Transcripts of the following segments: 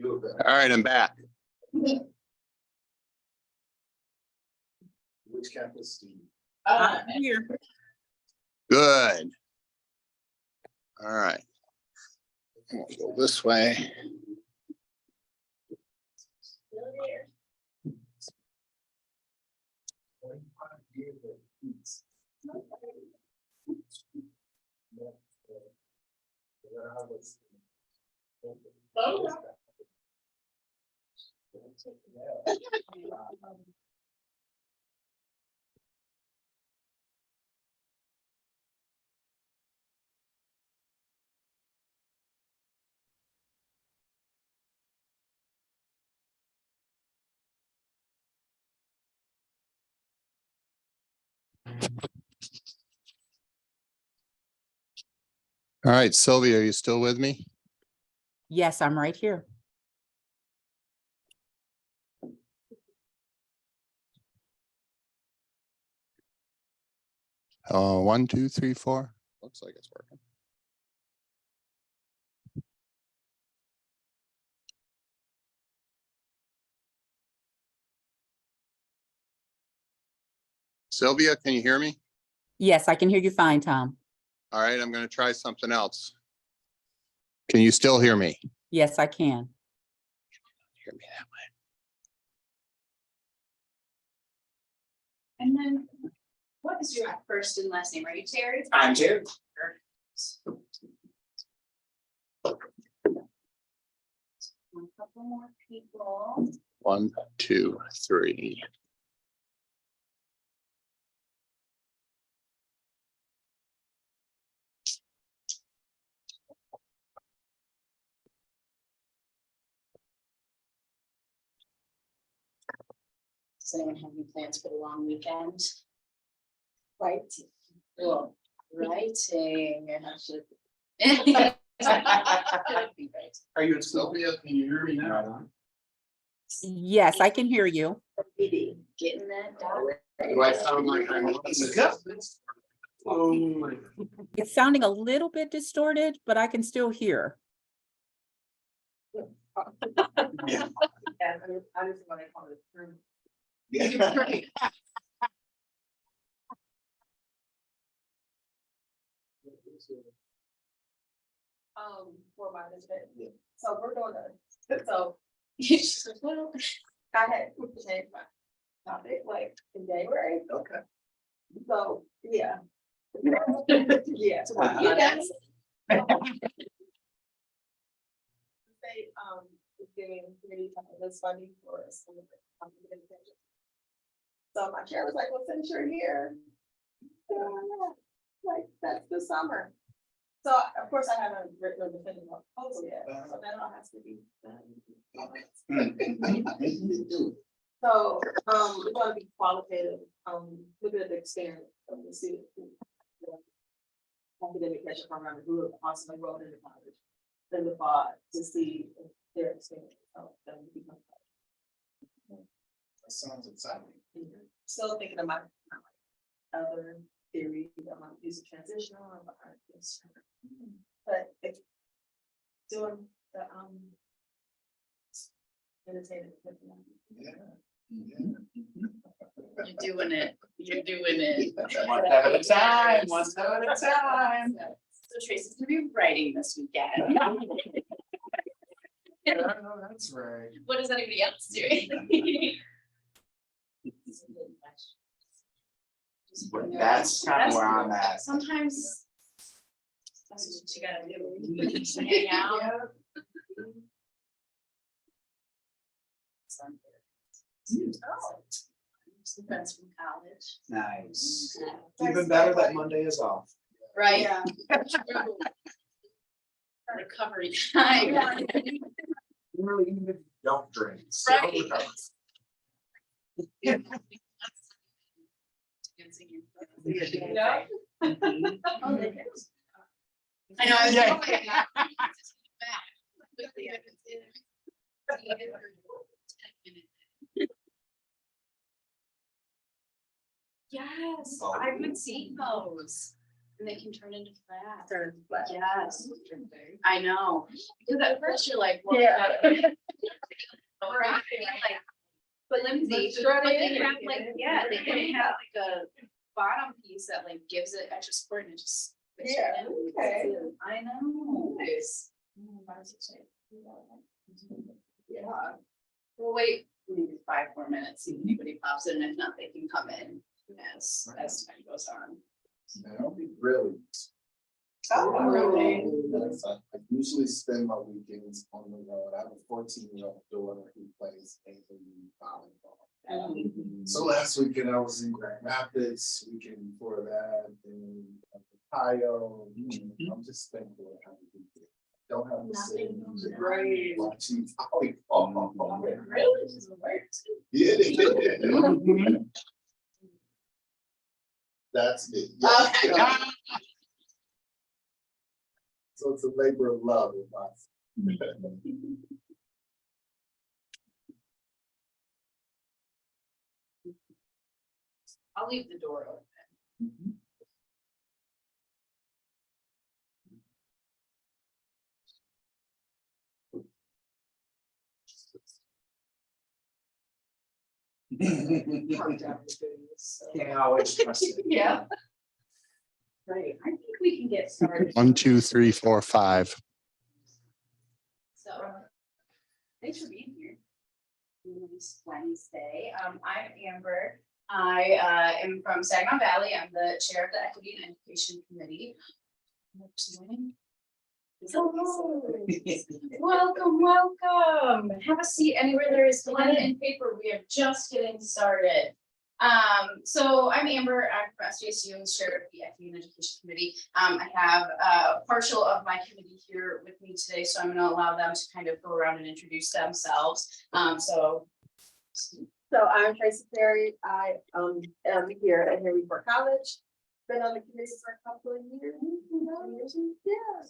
All right, I'm back. Which campus, Steve? Here. Good. All right. We'll go this way. All right, Sylvia, are you still with me? Yes, I'm right here. One, two, three, four. Looks like it's working. Sylvia, can you hear me? Yes, I can hear you fine, Tom. All right, I'm going to try something else. Can you still hear me? Yes, I can. Hear me that way. And then, what is your first and last name? Are you Terry? I'm Terry. A couple more people. One, two, three. Does anyone have any plans for the long weekend? Right. Well, writing. Are you in Sylvia? Can you hear me now? Yes, I can hear you. Getting that done. Do I sound like I'm? Oh my. It's sounding a little bit distorted, but I can still hear. Yeah. Yeah, I just want to call it through. For my husband. Yeah. So we're doing so well, I had to change my topic like in January. Okay. So, yeah. Yeah. So that's. Say, is giving community this funding for some of the. So my chair was like, well, since you're here. Like, that's the summer. So of course I haven't written a definitive proposal yet, so that all has to be done. So, we're gonna be qualitative, look at the experience of the student. Academic pressure program who have also enrolled in the college, in the fall to see if their experience. That sounds exciting. Still thinking about other theory about music transitional, about this. But it's doing the entertainment. Yeah. You're doing it. You're doing it. One step at a time, one step at a time. So Tracy's gonna be writing this weekend. No, that's right. What is anybody else doing? That's kind of where I'm at. Sometimes that's what you gotta do. Just hang out. Oh, some friends from college. Nice. Even better that Monday is off. Right. Recovery time. Really, even if you don't drink. Right. Yeah. I know. I was Yeah. Yes, I would see those. And they can turn into flat. Turn flat. Yes, I know. Because at first you're like, well, Yeah. right, like, but Lindsay, but they have like, yeah, they can have like a bottom piece that like gives it extra support and it just. fits right Yeah, in. okay. I know. Nice. Yeah. We'll wait maybe 5 more minutes, see if anybody pops in, if not, they can come in as time goes on. That'll be brilliant. Oh, really? I usually spend my weekends on the road. I have a 14-year-old daughter who plays AAU volleyball. So last weekend I was in Grand Rapids, weekend before that in Ohio. I'm just thankful to have a weekend. Don't have to sit and Great. watching volleyball. Really? Does it work? Yeah. That's it. Okay. So it's a labor of love with us. I'll leave the door open. Can't always trust it. Yeah. Right, I think we can get started. 1, 2, 3, 4, 5. So, thanks for being here. This Wednesday, I'm Amber. I am from Saginaw Valley. I'm the chair of the Equity and Education Committee. Hello. Welcome, welcome. Have a seat anywhere there is pen and paper. We are just getting started. So I'm Amber. I'm from SJSU and chair of the Equity and Education Committee. I have a partial of my committee here with me today, so I'm going to allow them to kind of go around and introduce themselves. So I'm Tracy Perry. I am here at Henry Ford College. Been on the committee for a couple of years. Yeah.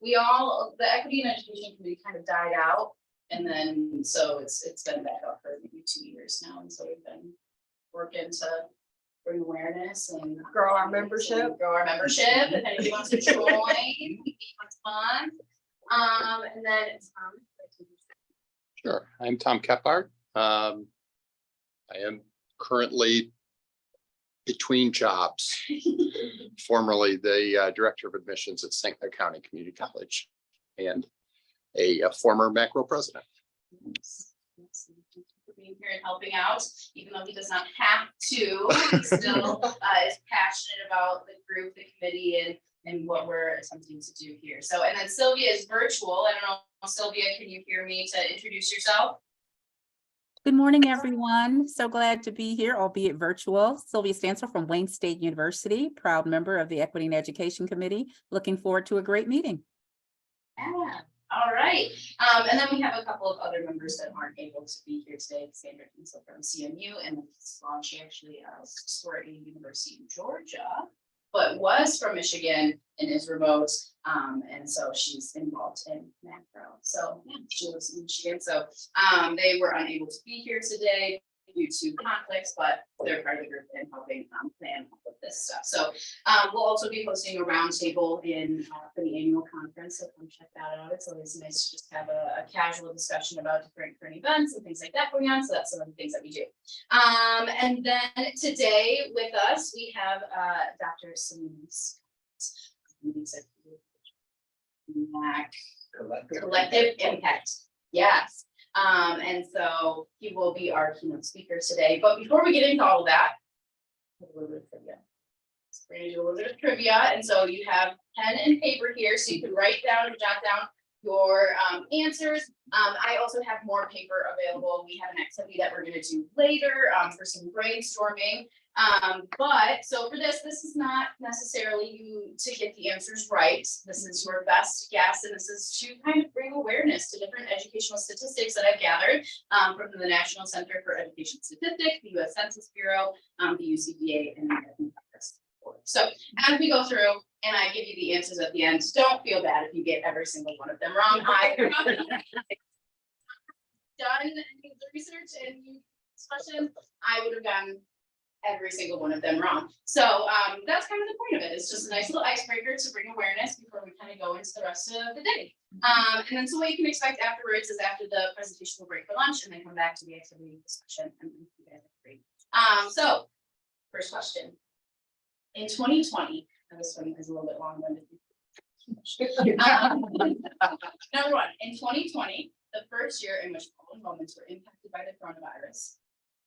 We all, the Equity and Education Committee kind of died out. And then, so it's been back up for maybe 2 years now. And so we've been working to bring awareness and Grow our membership. If anybody wants to join, we meet once a month. And then it's, Sure. I'm Tom Kephart. I am currently between jobs, formerly the director of admissions at St. Clair County Community College and a former macro president. Yes, thank you for being here and helping out, even though he does not have to, he still is passionate about the group, the committee, and what we're attempting to do here. So, and then Sylvia is virtual. I don't know, Sylvia, can you hear me to introduce yourself? Good morning, everyone. So glad to be here, albeit virtual. Sylvia Stansel from Wayne State University, proud member of the Equity and Education Committee. Looking forward to a great meeting. Yeah, all right. And then we have a couple of other members that aren't able to be here today. Sandra Kinsel from CMU and Sloan, she actually taught at a university in Georgia, but was from Michigan and is remote. And so she's involved in macro. So yeah, she lives in Michigan. So they were unable to be here today due to conflicts, but they're part of the group and helping plan all of this stuff. So we'll also be hosting a roundtable in for the annual conference. So come check that out. It's always nice to just have a casual discussion about different current events and things like that going on. So that's some of the things that we do. And then today with us, we have Dr. Samis. Collective impact. Yes. And so he will be our keynote speaker today. But before we get into all of that, a little bit of trivia. We're going to do a little bit of trivia. And so you have pen and paper here, so you can write down and jot down your answers. I also have more paper available. We have an activity that we're going to do later for some brainstorming. But so for this is not necessarily you to get the answers right. This is your best guess, and this is to kind of bring awareness to different educational statistics that I've gathered from the National Center for Education Statistics, the U.S. Census Bureau, the UCBA, and the American Progress Board. So as we go through and I give you the answers at the end, don't feel bad if you get every single one of them wrong. I done any of the research and questions, I would have gotten every single one of them wrong. So that's kind of the point of it. It's just a nice little icebreaker to bring awareness before we kind of go into the rest of the day. And then so what you can expect afterwards is after the presentation, we'll break for lunch and then come back to the activity discussion. And then you guys are free. So first question. In 2020, this one is a little bit long-winded. Number one, in 2020, the first year in which all enrollments were impacted by the coronavirus,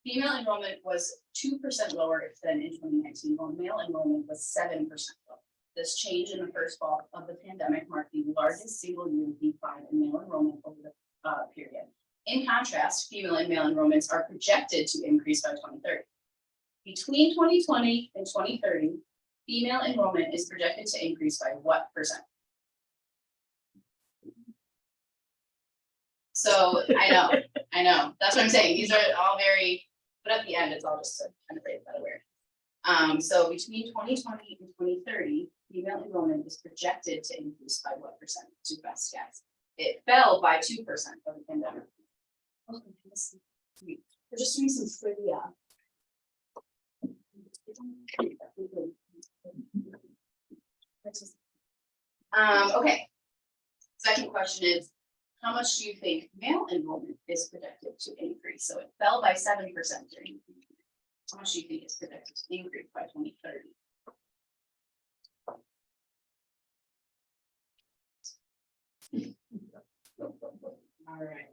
female enrollment was 2% lower than in 2019, while male enrollment was 7% lower. This change in the first fall of the pandemic marked the largest single year decline in male enrollment over the period. In contrast, female and male enrollments are projected to increase by 2030. Between 2020 and 2030, female enrollment is projected to increase by what percent? So I know, that's what I'm saying. These are all very, but at the end, it's all just to kind of raise that awareness. So between 2020 and 2030, female enrollment is projected to increase by what percent? To best guess. It fell by 2% of the pandemic. We're just doing some trivia. Okay. Second question is, how much do you think male enrollment is projected to increase? So it fell by 7% during the pandemic. How much do you think is projected to increase by 2030? All right.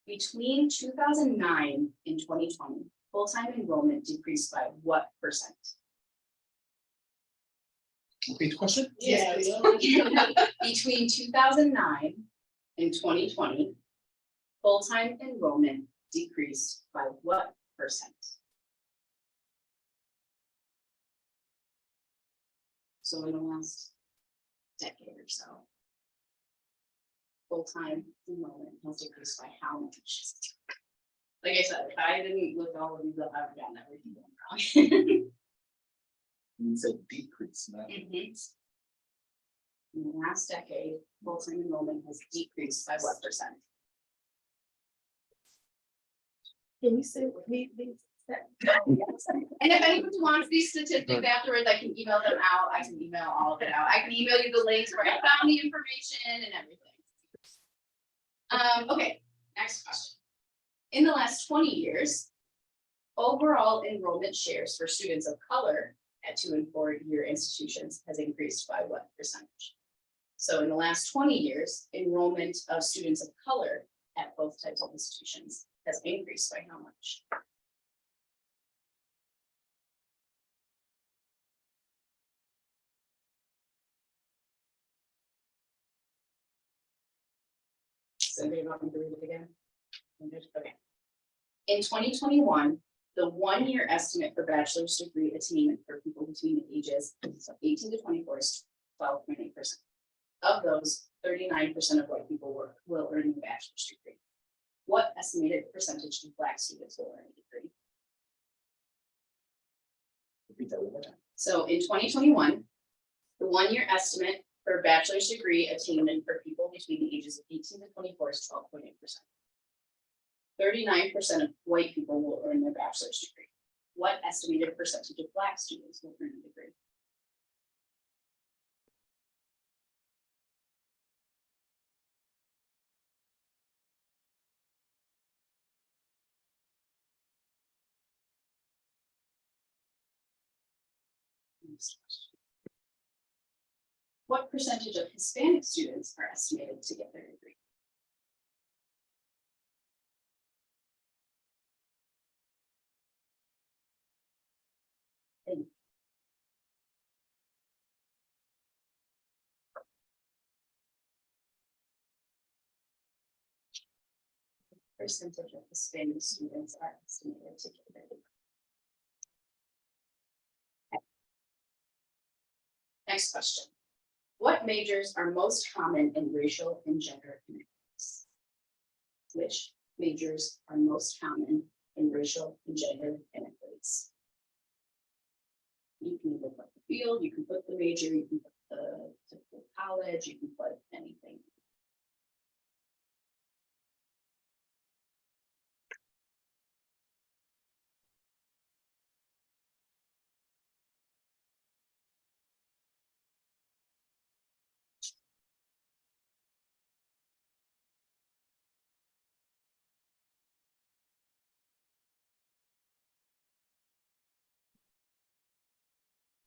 Between 2009 and 2020, full-time enrollment decreased by what percent? Repeat the question? Yeah. Between 2009 and 2020, full-time enrollment decreased by what percent? So in the last decade or so, full-time enrollment has decreased by how much? Like I said, if I didn't look all of these up, I would have gotten everything wrong. You said decrease, not Mhm. In the last decade, full-time enrollment has decreased by what percent? Can you say what he thinks that? And if anybody wants these statistics afterwards, I can email them out. I can email all of it out. I can email you the links where I found the information and everything. Okay, next question. In the last 20 years, overall enrollment shares for students of color at 2- and 4-year institutions has increased by what percentage? So in the last 20 years, enrollment of students of color at both types of institutions has increased by how much? Somebody want me to read it again? Okay. In 2021, the 1-year estimate for bachelor's degree attainment for people between the ages of 18 to 24 is 12.8%. Of those, 39% of white people will earn a bachelor's degree. What estimated percentage of Black students will earn a degree? Repeat that one more time. So in 2021, the 1-year estimate for bachelor's degree attainment for people between the ages of 18 to 24 is 12.8%. 39% of white people will earn their bachelor's degree. What estimated percentage of Black students will earn a degree? What percentage of Hispanic students are estimated to get their degree? Percentage of Hispanic students are estimated to get their degree. Next question. What majors are most common in racial and gender inequities? Which majors are most common in racial and gender inequities? You can either put the field, you can put the major, you can put the typical college, you can put anything.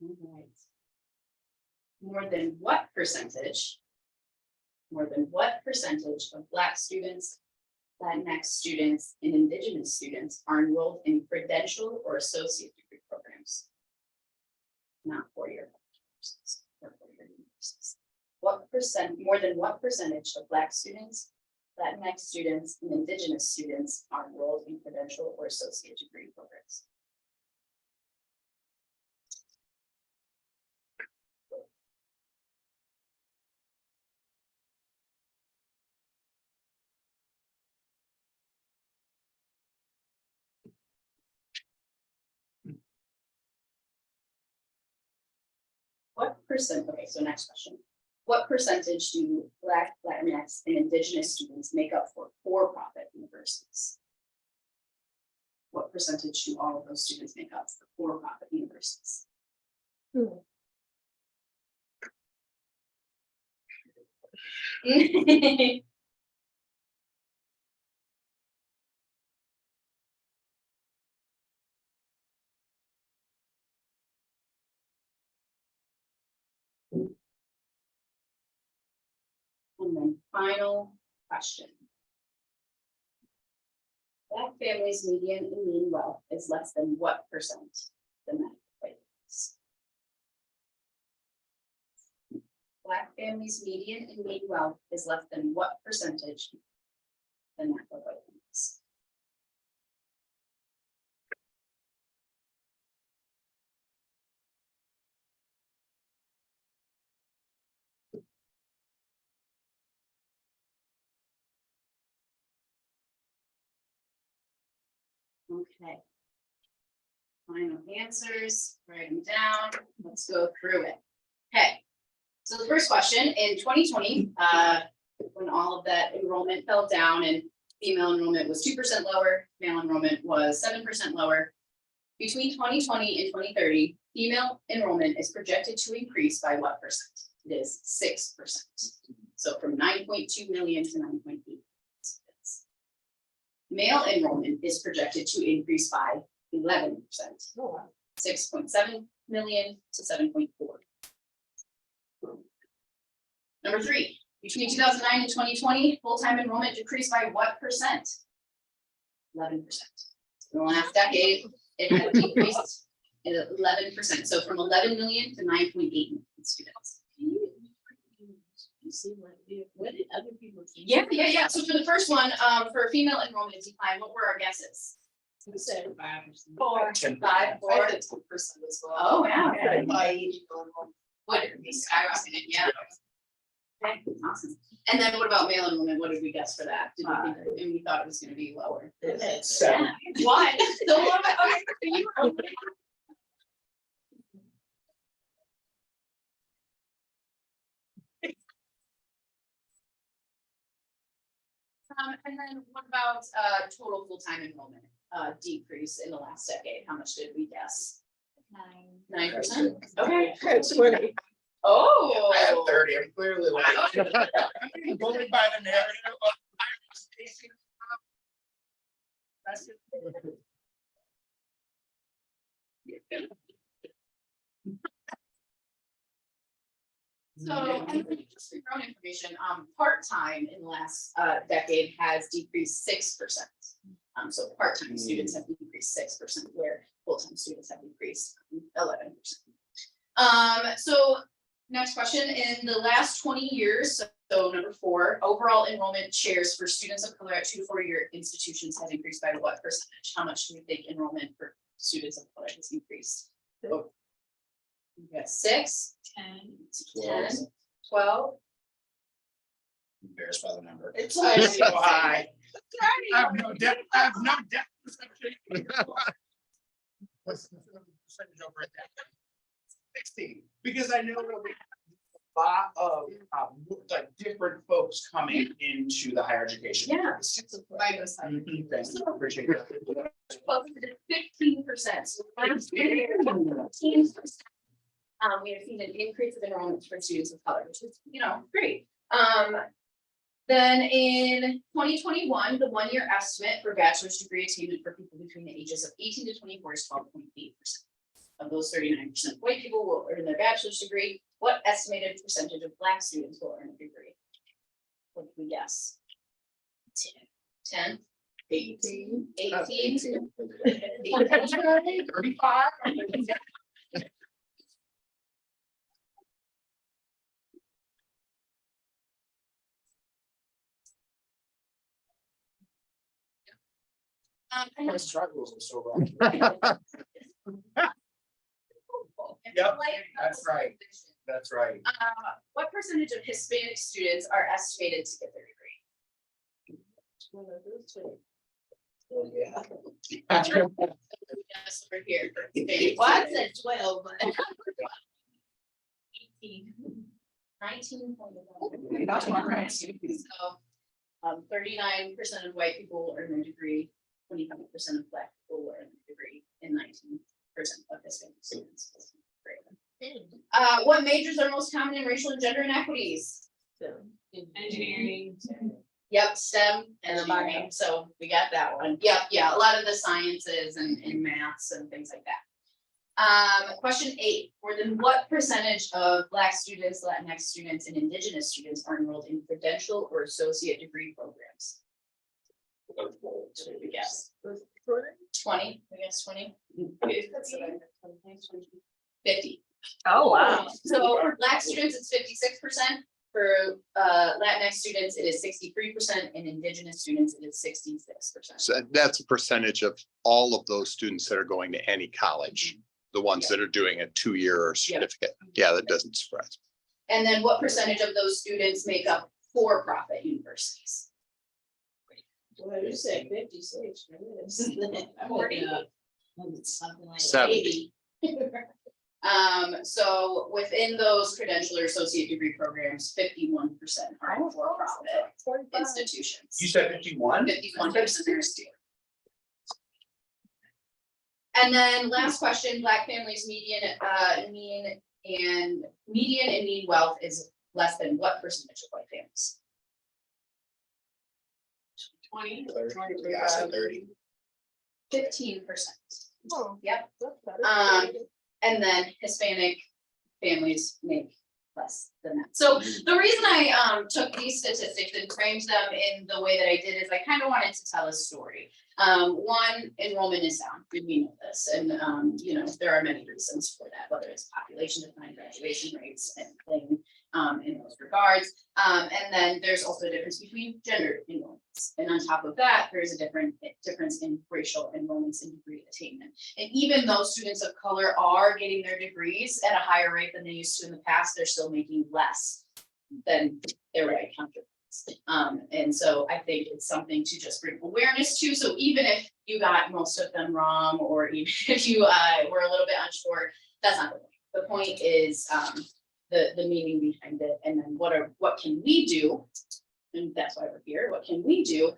All right. More than what percentage of Black students, Latinx students, and Indigenous students are enrolled in credential or associate degree programs? Not four-year courses or four-year universities. More than what percentage of Black students, Latinx students, and Indigenous students are enrolled in credential or associate degree programs? Okay, so next question. What percentage do Black, Latinx, and Indigenous students make up for-profit universities? What percentage do all of those students make up for for-profit universities? And then final question. Black families' median and mean wealth is less than what percent than that? Black families' median and mean wealth is less than what percentage than that of white families? Okay. Final answers, write them down. Let's go through it. Okay. So the first question, in 2020, when all of that enrollment fell down and female enrollment was 2% lower, male enrollment was 7% lower. Between 2020 and 2030, female enrollment is projected to increase by what percent? It is 6%. So from 9.2 million to 9.8 million. Male enrollment is projected to increase by 11%, 6.7 million to 7.4. Number 3, between 2009 and 2020, full-time enrollment decreased by what percent? 11%. In the last decade, it has decreased at 11%. So from 11 million to 9.8 million students. What did other people think? Yeah. So for the first one, for female enrollment decline, what were our guesses? You said 5%. 4, 5, 4. 2% as well. Oh, wow. Okay. What did we skyrocketed? Yeah. Okay, awesome. And then what about male enrollment? What did we guess for that? Did we think, and we thought it was going to be lower? Seven. Yeah. Why? So what about, okay, so you were. And then what about total full-time enrollment decrease in the last decade? How much did we guess? 9%. Okay. That's 20. Oh. I have 30, I'm clearly like. I'm going by the narrative of. That's it. So, and then just for your own information, part-time in the last decade has decreased 6%. So part-time students have decreased 6%, where full-time students have decreased 11%. So next question, in the last 20 years, so number 4, overall enrollment shares for students of color at 2 to 4-year institutions has increased by what percentage? How much do you think enrollment for students of color has increased? Oh. You got 6, 10, 12. Embarrassed by the number. It's so high. I have no depth perception. What's the percentage over at that? 16, because I know that we have a lot of like different folks coming into the higher education. Yeah. Mhm, thank you. Appreciate that. 15%. So last year, 15%. We have seen an increase of enrollment for students of color, which is, great. Then in 2021, the 1-year estimate for bachelor's degree attainment for people between the ages of 18 to 24 is 12.8%. of those 39% white people will earn their bachelor's degree, what estimated percentage of Black students will earn a degree? What do we guess? 10? 18. 18? 35. I know. Struggles are so wrong. Yep, that's right. That's right. What percentage of Hispanic students are estimated to get their degree? Yeah. Yes, over here. Well, I said 12, but. 18. 19. That's what I'm So, 39% of white people will earn their degree, 25% of Black people will earn their degree, and 19% of Hispanic students. Great. What majors are most common in racial and gender inequities? Engineering. Yep, STEM, engineering, so we got that one. Yep, yeah, a lot of the sciences and maths and things like that. Question 8, more than what percentage of Black students, Latinx students, and Indigenous students are enrolled in credential or associate degree programs? What do we guess? 20, we guess 20? 50. Oh, wow. So for Black students, it's 56%. For Latinx students, it is 63%, and Indigenous students, it is 66%. So that's a percentage of all of those students that are going to any college, the ones that are doing a 2-year or certificate. Yeah, that doesn't surprise me. And then what percentage of those students make up for-profit universities? Well, you said 56. 40. Something like 70. 80. So within those credential or associate degree programs, 51% are in for-profit institutions. You said 51? 51% are students. And then last question, Black families median and mean wealth is less than what percentage of white families? 20. 30. 15%. Oh, Yep. that's better. And then Hispanic families make less than that. So the reason I took these statistics and framed them in the way that I did is I kind of wanted to tell a story. One, enrollment is down, we know this, and you know, there are many reasons for that, whether it's population decline, graduation rates, and things in those regards. And then there's also a difference between gender enrollments. And on top of that, there's a difference in racial enrollments and degree attainment. And even though students of color are getting their degrees at a higher rate than they used to in the past, they're still making less than their white counterparts. And so I think it's something to just bring awareness to. So even if you got most of them wrong, or even if you were a little bit unsure, that's not the point. The point is the meaning behind it, and then what can we do? And that's why we're here. What can we do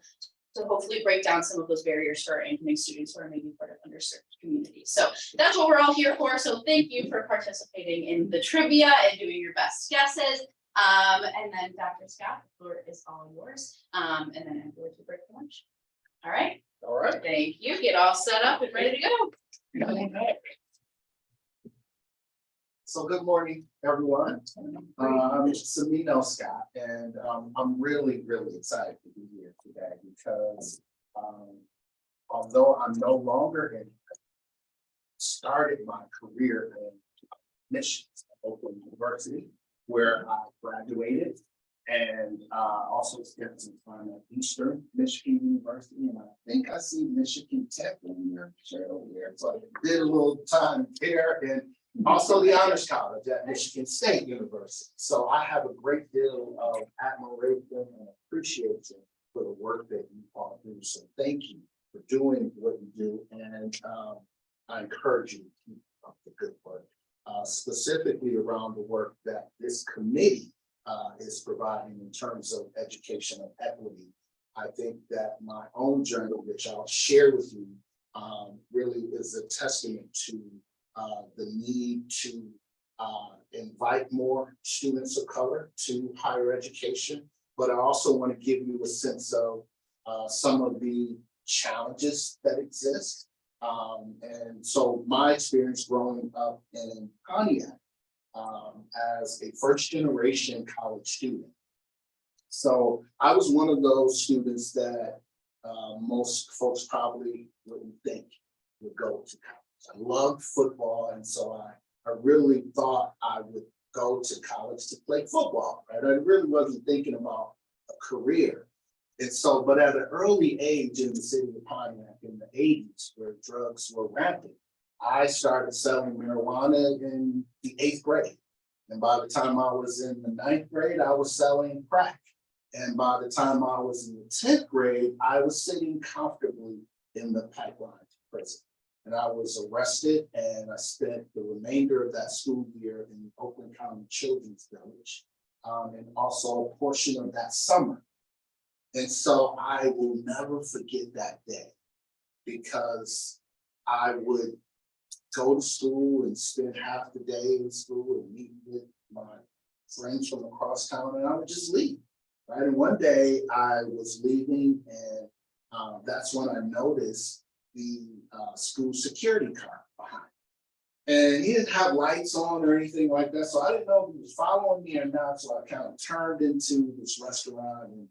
to hopefully break down some of those barriers for our incoming students who are maybe part of underserved communities? So that's what we're all here for. So thank you for participating in the trivia and doing your best guesses. And then Dr. Scott, the floor is all yours. And then I'm going to break for lunch. All right. All right. Thank you. Get all set up and ready to go. So good morning, everyone. I'm Samino Scott, and I'm really, really excited to be here today because although I'm no longer in, started my career in admissions at Oakland University, where I graduated, and also spent some time at Eastern Michigan University, and I think I see Michigan Tech in your chair over there. So I did a little time there, and also the Honors College at Michigan State University. So I have a great deal of admiration and appreciation for the work that you all do. So thank you for doing what you do, and I encourage you to keep up the good work. Specifically around the work that this committee is providing in terms of educational equity. I think that my own journey, which I'll share with you, really is a testament to the need to invite more students of color to higher education. But I also want to give you a sense of some of the challenges that exist And so my experience growing up in Pontiac, as a first generation college student. So I was one of those students that most folks probably wouldn't think would go to college. I loved football, and so I really thought I would go to college to play football, right? I really wasn't thinking about a career. And so, but at an early age in the city of Pontiac in the 80s, where drugs were rampant, I started selling marijuana in the 8th grade. And by the time I was in the 9th grade, I was selling crack. And by the time I was in the 10th grade, I was sitting comfortably in the pipeline prison. And I was arrested, and I spent the remainder of that school year in the Oakland County Children's Village, and also a portion of that summer. And so I will never forget that day, because I would go to school and spend half the day in school and meet with my friends from across town, and I would just leave, right? And one day I was leaving, and that's when I noticed the school security car behind. And he didn't have lights on or anything like that, so I didn't know if he was following me or not, so I kind of turned into this restaurant, and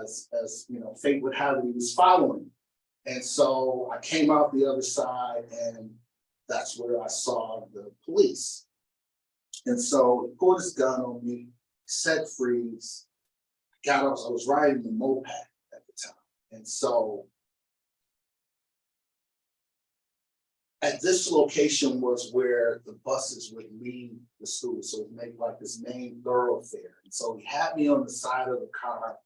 as you know, fate would have it, he was following me. And so I came out the other side, and that's where I saw the police. And so he pulled his gun on me, said freeze. I was riding the moped at the time. And so at this location was where the buses would leave the school. So it made like this main thoroughfare. And so he had me on the side of the car,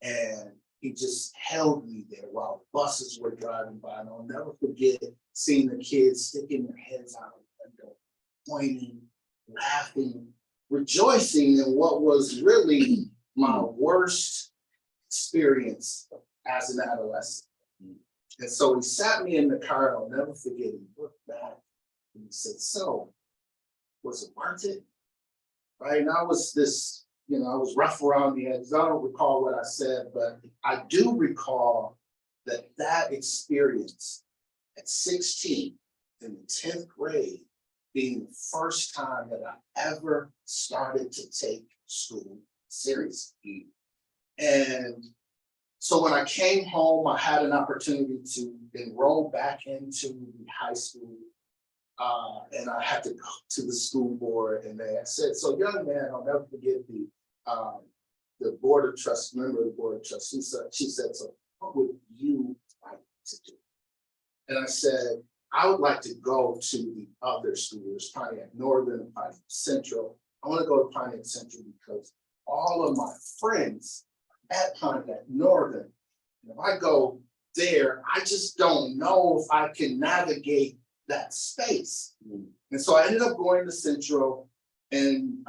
and he just held me there while buses were driving by. And I'll never forget seeing the kids sticking their heads out of the window, pointing, laughing, rejoicing in what was really my worst experience as an adolescent. And so he sat me in the car, and I'll never forget, he looked back and he said, "So, was it worth it?" Right? And I was this, you know, I was rough around the edges. I don't recall what I said, but I do recall that experience at 16 in the 10th grade being the first time that I ever started to take school seriously. And so when I came home, I had an opportunity to enroll back into the high school. And I had to go to the school board, and they said, "So young man," I'll never forget the board of trustees, member of the board of trustees, she said, "So what would you like to do?" And I said, "I would like to go to the other schools, Pontiac Northern and Pontiac Central. I want to go to Pontiac Central because all of my friends at Pontiac Northern, and if I go there, I just don't know if I can navigate that space." And so I ended up going to Central, and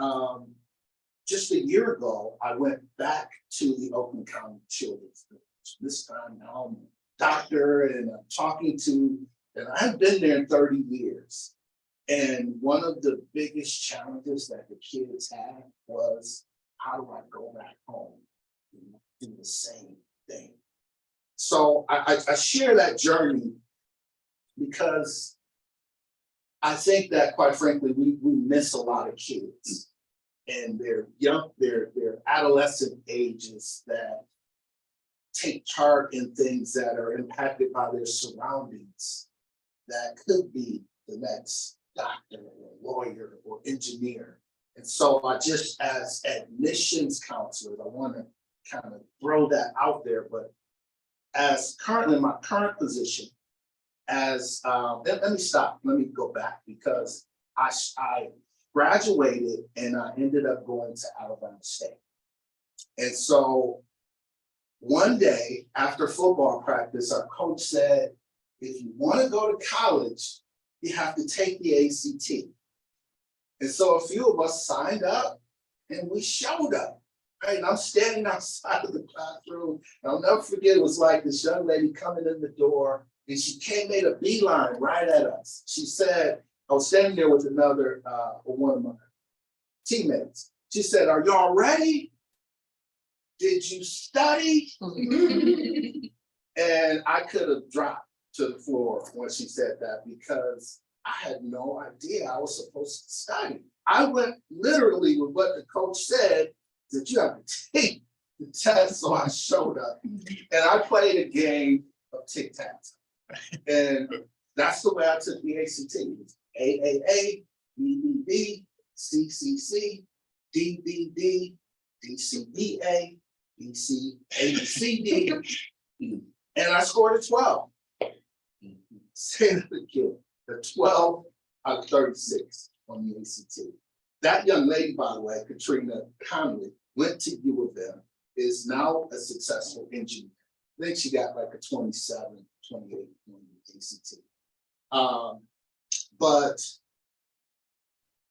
just a year ago, I went back to the Oakland County Children's Village. This time now I'm a doctor, and I'm talking to, and I've been there 30 years. And one of the biggest challenges that the kids had was, how do I go back home and do the same thing? So I share that journey because I think that, quite frankly, we miss a lot of kids and their adolescent ages that take part in things that are impacted by their surroundings that could be the next doctor or lawyer or engineer. And so I just, as admissions counselors, I want to kind of throw that out there, but as currently in my current position, as let me go back, because I graduated and I ended up going to Alabama State. And so one day after football practice, our coach said, "If you want to go to college, you have to take the ACT." And so a few of us signed up and we showed up. Right? And I'm standing outside of the classroom. And I'll never forget, it was like this young lady coming in the door, and she made a beeline right at us. She said, I was standing there with another, one of my teammates. She said, "Are y'all ready? Did you study?" And I could have dropped to the floor when she said that because I had no idea I was supposed to study. I went literally with what the coach said, that you have to take the test, so I showed up. And I played a game of tic-tac-toe. And that's the way I took the ACT. AAA, BBB, CCC, DBD, DCBA, ABCD, and I scored a 12. Say that again, the 12 out of 36 on the ACT. That young lady, by the way, Katrina Conley, went to U of M, is now a successful engineer. I think she got like a 27, 28 on the ACT. But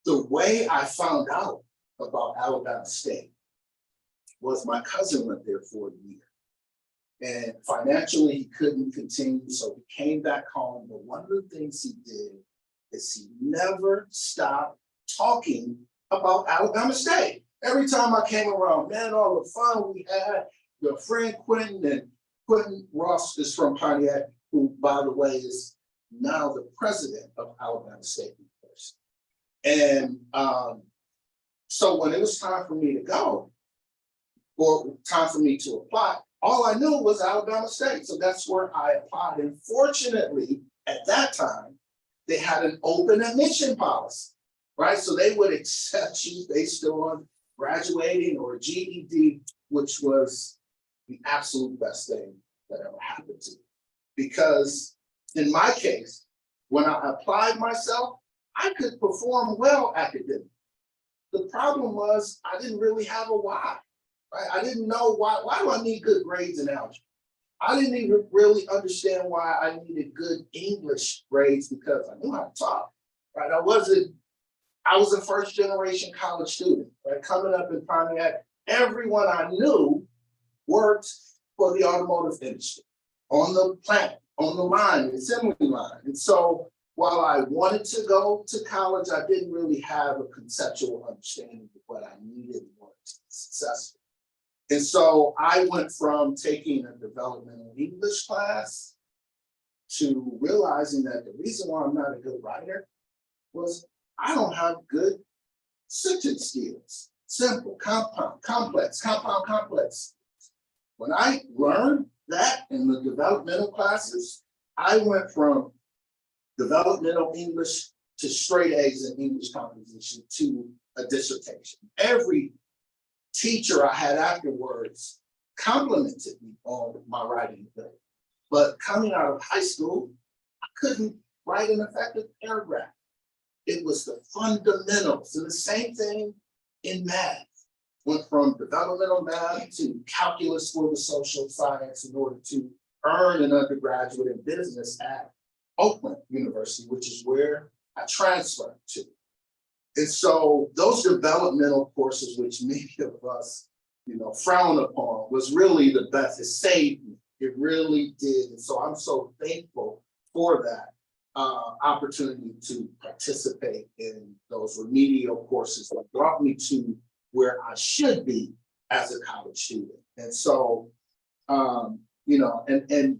the way I found out about Alabama State was my cousin went there for a year. And financially, he couldn't continue, so he came back home. But one of the things he did is he never stopped talking about Alabama State. Every time I came around, man, all the fun we had, your friend Quentin Ross is from Pontiac, who, by the way, is now the president of Alabama State University. And so when it was time for me to go, or time for me to apply, all I knew was Alabama State. So that's where I applied. And fortunately, at that time, they had an open admission policy, right? So they would accept you based on graduating or GED, which was the absolute best thing that ever happened to me. Because in my case, when I applied myself, I could perform well academically. The problem was I didn't really have a why. Right? I didn't know why do I need good grades in algebra? I didn't even really understand why I needed good English grades because I knew how to talk, right? I was a first generation college student, right? Coming up in Pontiac, everyone I knew worked for the automotive industry, on the plant, on the line, the assembly line. And so while I wanted to go to college, I didn't really have a conceptual understanding of what I needed in order to be successful. And so I went from taking a developmental English class to realizing that the reason why I'm not a good writer was I don't have good sentence skills. Simple, compound, complex, compound, complex. When I learned that in the developmental classes, I went from developmental English to straight A's in English composition to a dissertation. Every teacher I had afterwards complimented me on my writing ability. But coming out of high school, I couldn't write an effective paragraph. It was the fundamentals. And the same thing in math. Went from developmental math to calculus for the social science in order to earn an undergraduate in business at Oakland University, which is where I transferred to. And so those developmental courses, which many of us, frown upon, was really the best. It saved me. It really did. And so I'm so thankful for that opportunity to participate in those remedial courses that brought me to where I should be as a college student. And so, and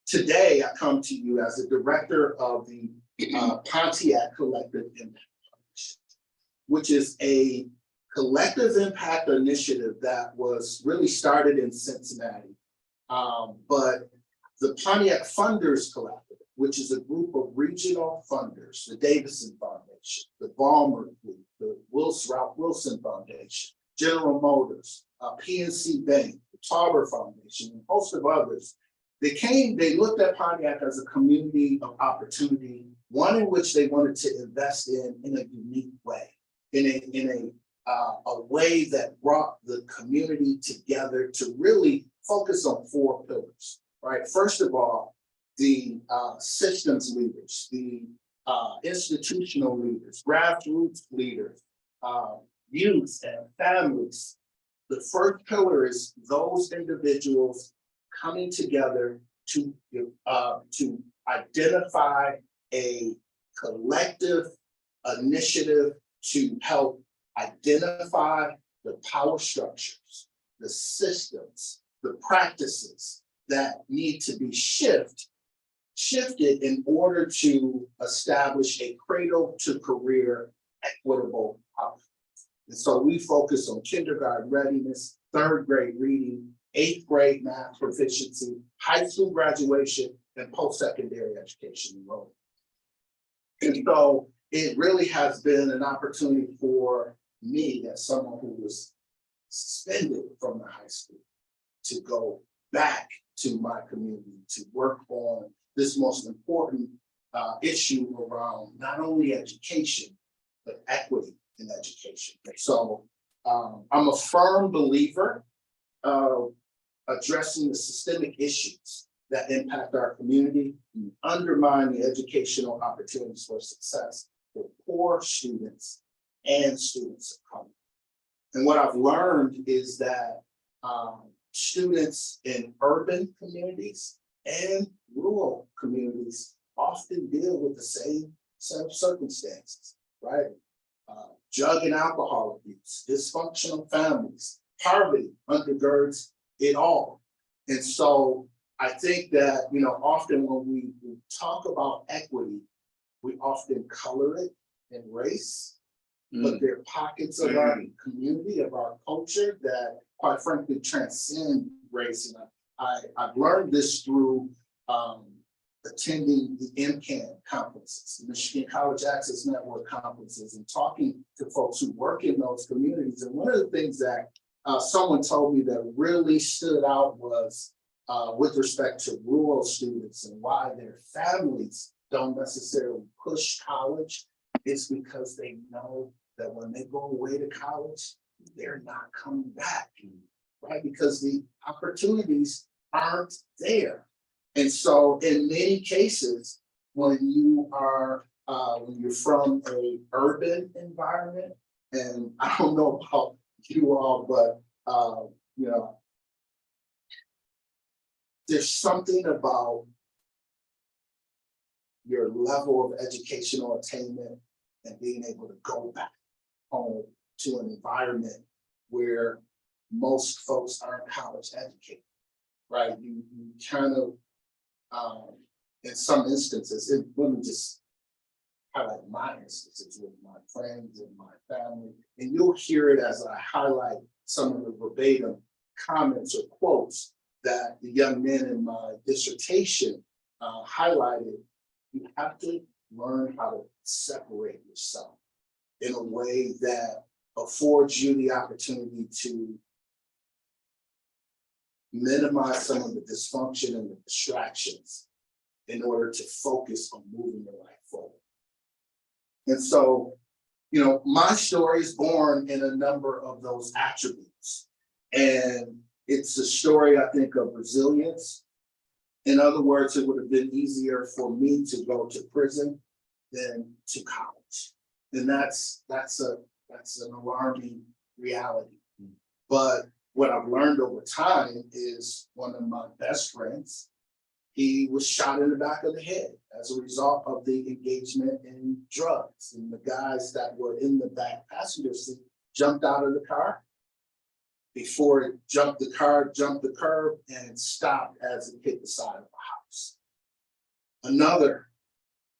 today I come to you as the director of the Pontiac Collective Impact, which is a collective impact initiative that was really started in Cincinnati. But the Pontiac Funders Collective, which is a group of regional funders, the Davison Foundation, the Balmer Group, the Ralph Wilson Foundation, General Motors, PNC Bank, the Tauber Foundation, and a host of others. They looked at Pontiac as a community of opportunity, one in which they wanted to invest in a unique way, in a way that brought the community together to really focus on 4 pillars, right? First of all, the systems leaders, the institutional leaders, grassroots leaders, youth and families. The first pillar is those individuals coming together to identify a collective initiative to help identify the power structures, the systems, the practices that need to be shifted shifted in order to establish a cradle to career equitable outcome. And so we focus on kindergarten readiness, third grade reading, eighth grade math proficiency, high school graduation, and post-secondary education enrollment. And so it really has been an opportunity for me, as someone who was suspended from the high school, to go back to my community, to work on this most important issue around not only education, but equity in education. So I'm a firm believer of addressing the systemic issues that impact our community and undermine the educational opportunities for success for poor students and students of color. And what I've learned is that students in urban communities and rural communities often deal with the same set of circumstances, right? Drug and alcohol abuse, dysfunctional families, poverty undergirds it all. And so I think that, you know, often when we talk about equity, we often color it in race, but there are pockets of our community, of our culture that quite frankly transcend race. And I've learned this through attending the MCAN conferences, the Michigan College Access Network conferences, and talking to folks who work in those communities. And one of the things that someone told me that really stood out was with respect to rural students and why their families don't necessarily push college. It's because they know that when they go away to college, they're not coming back, right? Because the opportunities aren't there. And so in many cases, when you are, when you're from a urban environment, and I don't know about you all, but you know, there's something about your level of educational attainment and being able to go back home to an environment where most folks aren't college educated, right? You kind of, in some instances, let me just highlight my instances with my friends and my family, and you'll hear it as I highlight some of the verbatim comments or quotes that the young men in my dissertation highlighted. You have to learn how to separate yourself in a way that affords you the opportunity to minimize some of the dysfunction and the distractions in order to focus on moving your life forward. And so, you know, my story is born in a number of those attributes. And it's a story, I think, of resilience. In other words, it would have been easier for me to go to prison than to college. And that's an alarming reality. But what I've learned over time is one of my best friends, he was shot in the back of the head as a result of the engagement in drugs. And the guys that were in the back passenger seat jumped out of the car. Before it jumped the car, jumped the curb and stopped as it hit the side of the house. Another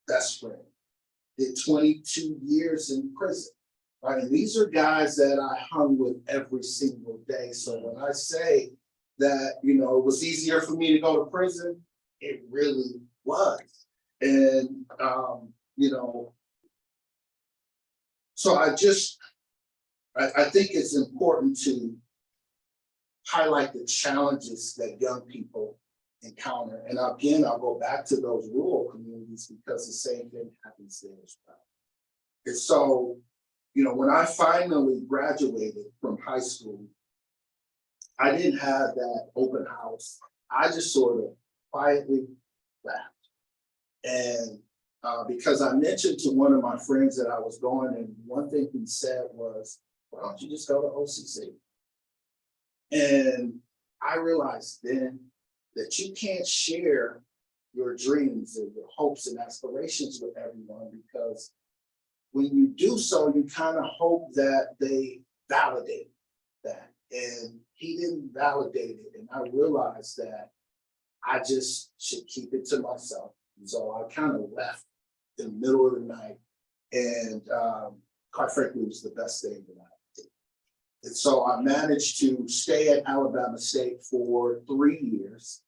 best friend did 22 years in prison, right? And these are guys that I hung with every single day. So when I say that, you know, it was easier for me to go to prison, it really was. And, you know, so I think it's important to highlight the challenges that young people encounter. And again, I'll go back to those rural communities because the same thing happens there as well. And so, you know, when I finally graduated from high school, I didn't have that open house. I just sort of quietly left. And because I mentioned to one of my friends that I was going, and one thing he said was, why don't you just go to OCC? And I realized then that you can't share your dreams and your hopes and aspirations with everyone, because when you do so, you kind of hope that they validate that. And he didn't validate it. And I realized that I just should keep it to myself, So I kind of left in the middle of the night, and quite frankly, it was the best thing that I did. And so I managed to stay at Alabama State for 3 years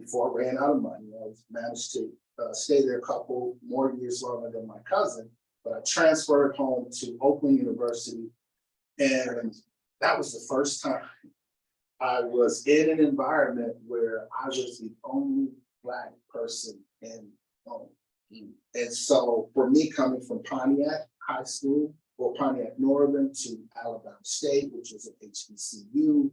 before I ran out of money. I managed to stay there a couple more years longer than my cousin, but I transferred home to Oakland University, and that was the first time I was in an environment where I was the only Black person in home. And so for me, coming from Pontiac High School or Pontiac Northern to Alabama State, which was an HBCU,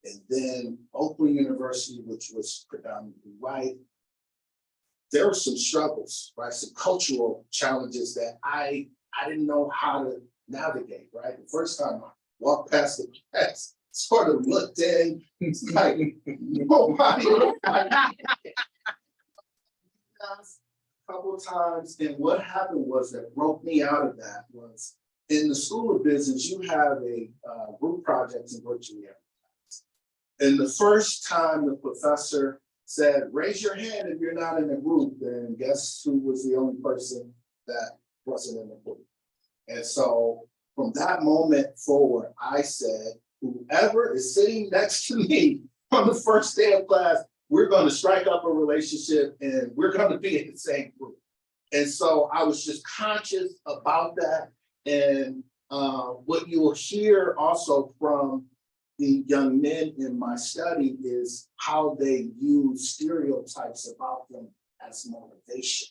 and then Oakland University, which was predominantly white, there were some struggles, right? Some cultural challenges that I didn't know how to navigate, right? The first time I walked past the class, sort of looked in, it's like, nobody. A couple of times, and what happened was that broke me out of that was in the School of Business, you have a group projects in virtually every class. And the first time the professor said, raise your hand if you're not in the group, then guess who was the only person that wasn't in the group? And so from that moment forward, I said, whoever is sitting next to me on the first day of class, we're going to strike up a relationship and we're going to be in the same group. And so I was just conscious about that. And what you'll hear also from the young men in my study is how they use stereotypes about them as motivation.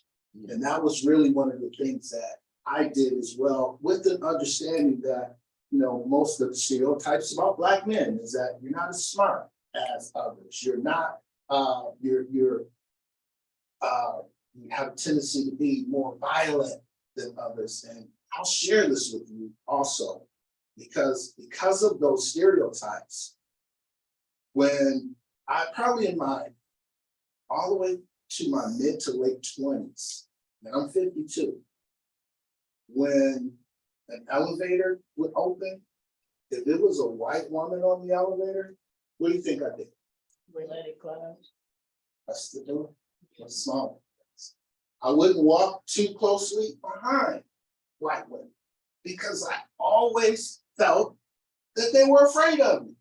And that was really one of the things that I did as well, with the understanding that, you know, most of the stereotypes about Black men is that you're not as smart as others. You're not, you have a tendency to be more violent than others. And I'll share this with you also, because of those stereotypes, when I probably in my, all the way to my mid to late 20s, and I'm 52, when an elevator would open, if it was a white woman on the elevator, what do you think I did? We let it close. That's the door, a small. I wouldn't walk too closely behind white women because I always felt that they were afraid of me.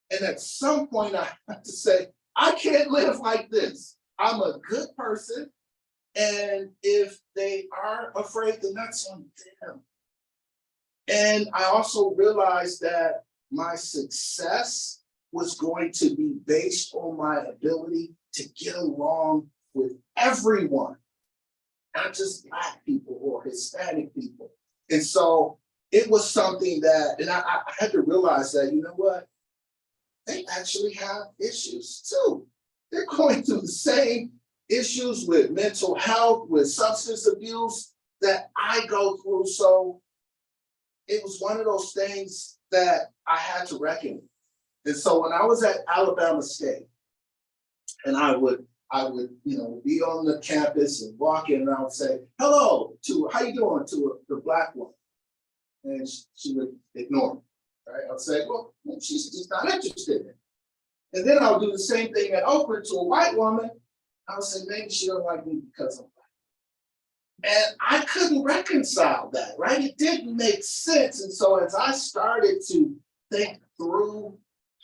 And at some point I had to say, I can't live like this. I'm a good person. And if they are afraid, then that's on them. And I also realized that my success was going to be based on my ability to get along with everyone, not just Black people or Hispanic people. And so it was something that, and I had to realize that, you know what, they actually have issues too. They're going through the same issues with mental health, with substance abuse that I go through. So it was one of those things that I had to reckon with. And so when I was at Alabama State, and I would, you know, be on the campus and walk in, and I would say, hello, to, how you doing, to the Black woman? And she would ignore me, right? I would say, well, she's just not interested in it. And then I would do the same thing at Oakland to a white woman. I would say, maybe she don't like me because I'm Black. And I couldn't reconcile that, right? It didn't make sense. And so as I started to think through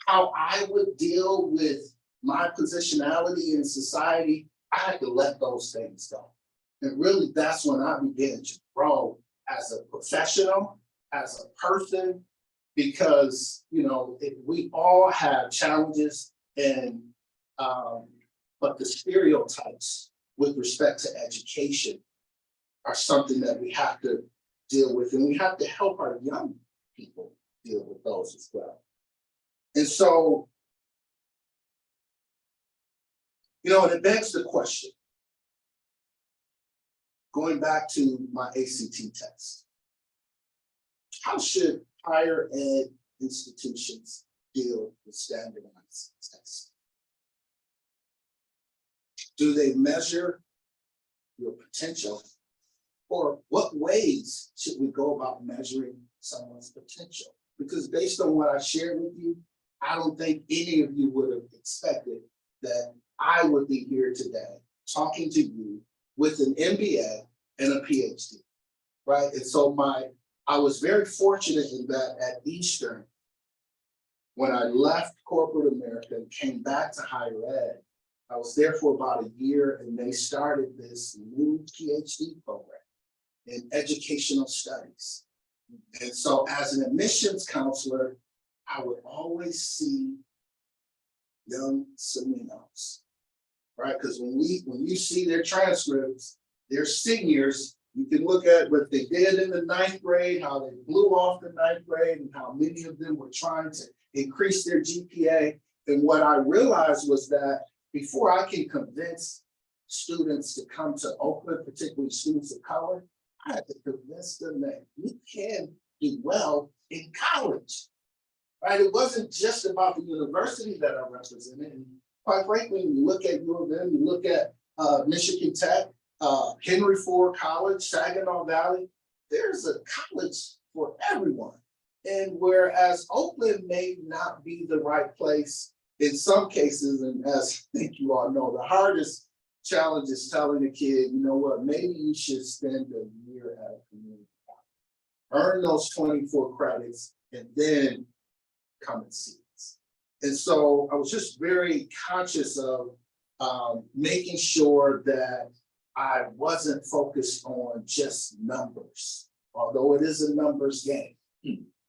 how I would deal with my positionality in society, I had to let those things go. And really, that's when I began to grow as a professional, as a person, because, you know, we all have challenges, and but the stereotypes with respect to education are something that we have to deal with, and we have to help our young people deal with those as well. And so, you know, and it begs the question, going back to my ACT test, how should higher ed institutions deal with standardized tests? Do they measure your potential? Or what ways should we go about measuring someone's potential? Because based on what I shared with you, I don't think any of you would have expected that I would be here today talking to you with an MBA and a PhD, right? And so I was very fortunate in that at Eastern, when I left corporate America and came back to higher ed, I was there for about a year and they started this new PhD program in educational studies. And so as an admissions counselor, I would always see young Seminos, right? Because when you see their transcripts, they're seniors. You can look at what they did in the 9th grade, how they blew off the 9th grade, and how many of them were trying to increase their GPA. And what I realized was that before I can convince students to come to Oakland, particularly students of color, I had to convince them that you can do well in college, right? It wasn't just about the university that I represented. And quite frankly, when you look at U of M, you look at Michigan Tech, Henry Ford College, Saginaw Valley, there's a college for everyone. And whereas Oakland may not be the right place in some cases, and as I think you all know, the hardest challenge is telling a kid, you know what, maybe you should spend a year at a community college, earn those 24 credits, and then come and see us. And so I was just very conscious of making sure that I wasn't focused on just numbers, although it is a numbers game.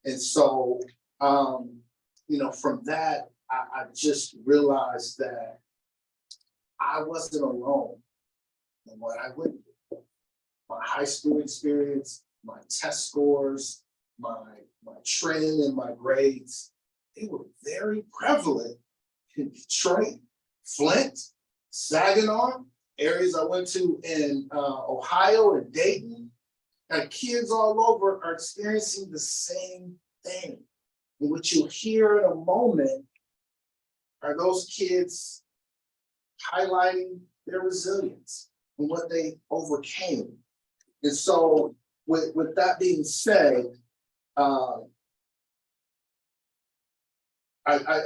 And so, from that, I just realized that I wasn't alone in what I went through. My high school experience, my test scores, my training and my grades, they were very prevalent in Detroit, Flint, Saginaw, areas I went to in Ohio and Dayton. And kids all over are experiencing the same thing. And what you'll hear in a moment are those kids highlighting their resilience and what they overcame. And so with that being said, I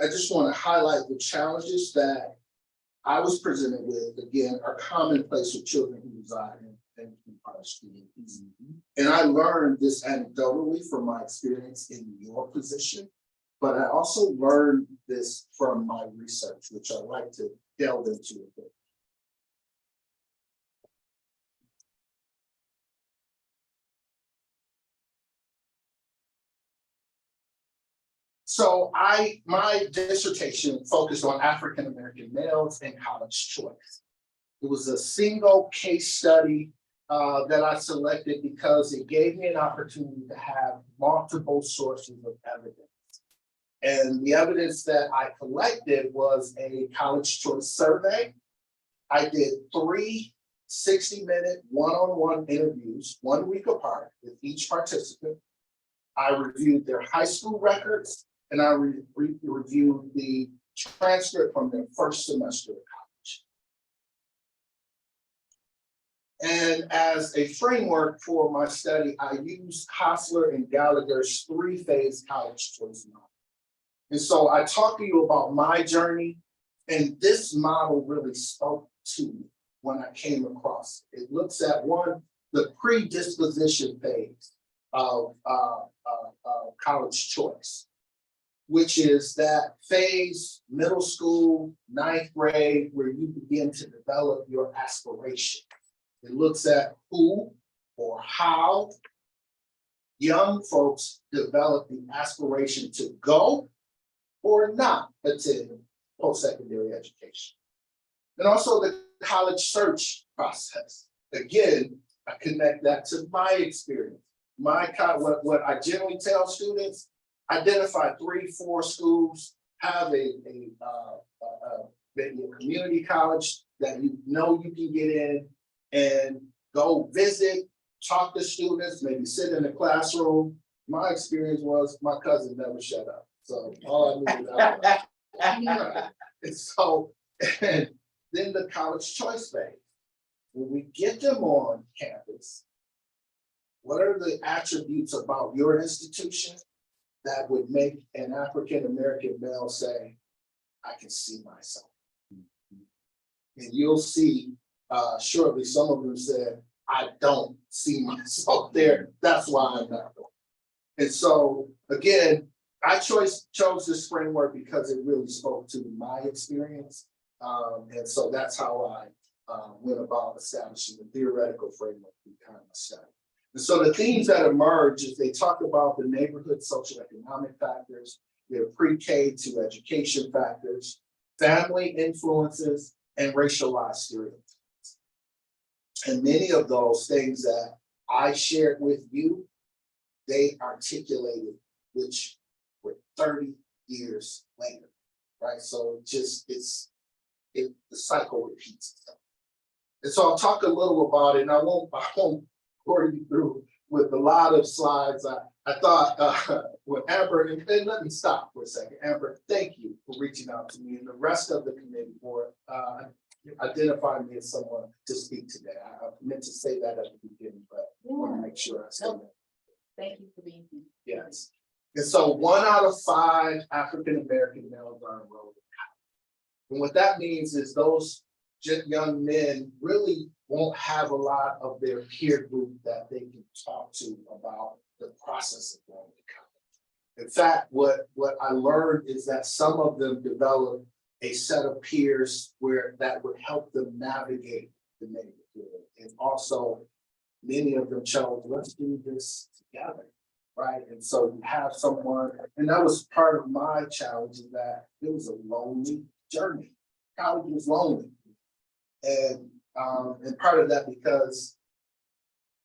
just want to highlight the challenges that I was presented with, again, are commonplace with children who reside in college communities. And I learned this anecdotally from my experience in your position, but I also learned this from my research, which I'd like to delve into a bit. So my dissertation focused on African-American males and college choice. It was a single case study that I selected because it gave me an opportunity to have multiple sources of evidence. And the evidence that I collected was a college choice survey. I did 3 60-minute one-on-one interviews, 1 week apart with each participant. I reviewed their high school records, and I reviewed the transcript from their first semester of college. And as a framework for my study, I used Hostler and Gallagher's 3-phase college choice model. And so I talked to you about my journey, and this model really spoke to me when I came across it. It looks at the predisposition phase of college choice, which is that phase, middle school, 9th grade, where you begin to develop your aspiration. It looks at who or how young folks develop the aspiration to go or not attend post-secondary education. And also the college search process. Again, I connect that to my experience. What I generally tell students, identify 3-4 schools, have maybe a community college that you know you can get in, and go visit, talk to students, maybe sit in the classroom. My experience was my cousin never shut up. So all I knew was that. And so, and then the college choice phase. When we get them on campus, what are the attributes about your institution that would make an African-American male say, I can see myself? And you'll see shortly, some of them said, I don't see myself there. That's why I'm not going. And so, again, I chose this framework because it really spoke to my experience. And so that's how I went about establishing the theoretical framework behind my study. And so the themes that emerge is they talk about the neighborhood socioeconomic factors, their pre-K to education factors, family influences, and racialized stereotypes. And many of those things that I shared with you, they articulated, which were 30 years later, right? So the cycle repeats itself. And so I'll talk a little about it, and I won't bore you through with a lot of slides. I thought with Amber, and let me stop for a second. Amber, thank you for reaching out to me and the rest of the committee for identifying me as someone to speak today. I meant to say that at the beginning, but I want to make sure I say that. Thank you for being here. Yes. And so 1 out of 5 African-American males are enrolled. And what that means is those young men really won't have a lot of their peer group that they can talk to about the process of going to college. In fact, what I learned is that some of them develop a set of peers that would help them navigate the neighborhood. And also, many of them chose, let's do this together, right? And so you have someone, and that was part of my challenge, is that it was a lonely journey. College was lonely. And part of that because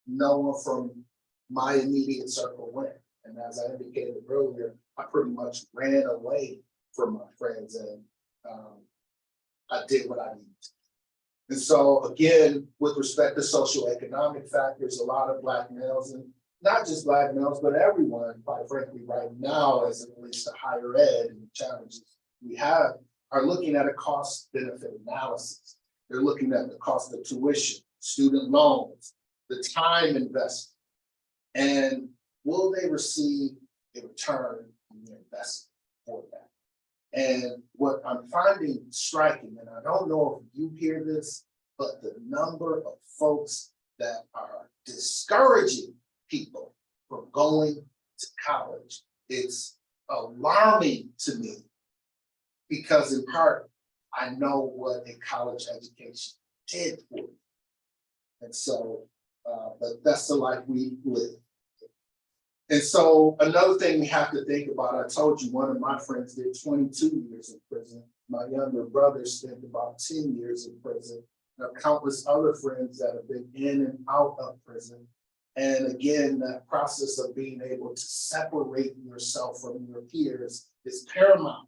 no one from my immediate circle went. And as I indicated earlier, I pretty much ran away from my friends, and I did what I needed to. And so again, with respect to socioeconomic factors, a lot of Black males, and not just Black males, but everyone, quite frankly, right now, as it relates to higher ed and the challenges we have, are looking at a cost benefit analysis. They're looking at the cost of tuition, student loans, the time invested, and will they receive a return on their investment for that? And what I'm finding striking, and I don't know if you hear this, but the number of folks that are discouraging people from going to college is alarming to me, because in part, I know what a college education did for me. And so, but that's the life we live. And so another thing we have to think about, I told you one of my friends did 22 years in prison. My younger brother spent about 10 years in prison. There are countless other friends that have been in and out of prison. And again, that process of being able to separate yourself from your peers is paramount.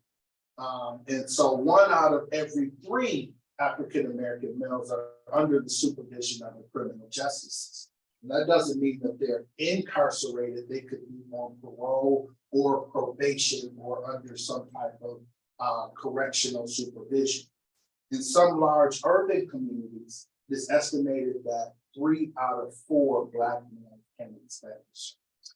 And so 1 out of every 3 African-American males are under the supervision of the criminal justice system. And that doesn't mean that they're incarcerated. They could be on parole or probation or under some type of correctional supervision. In some large urban communities, it's estimated that 3 out of 4 Black men can expect insurance.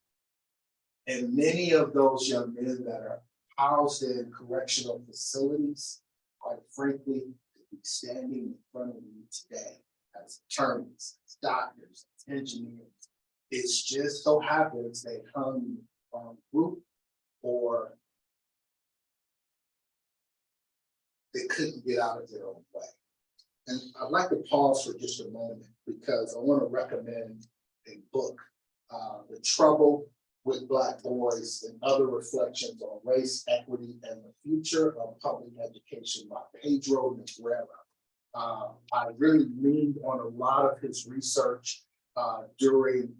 And many of those young men that are housed in correctional facilities, quite frankly, could be standing in front of you today as attorneys, as doctors, as engineers. It's just so happens they hung on group, or they couldn't get out of their own way. And I'd like to pause for just a moment, because I want to recommend a book, The Trouble with Black Boys and Other Reflections on Race, Equity, and the Future of Public Education by Pedro Negrera. I really leaned on a lot of his research during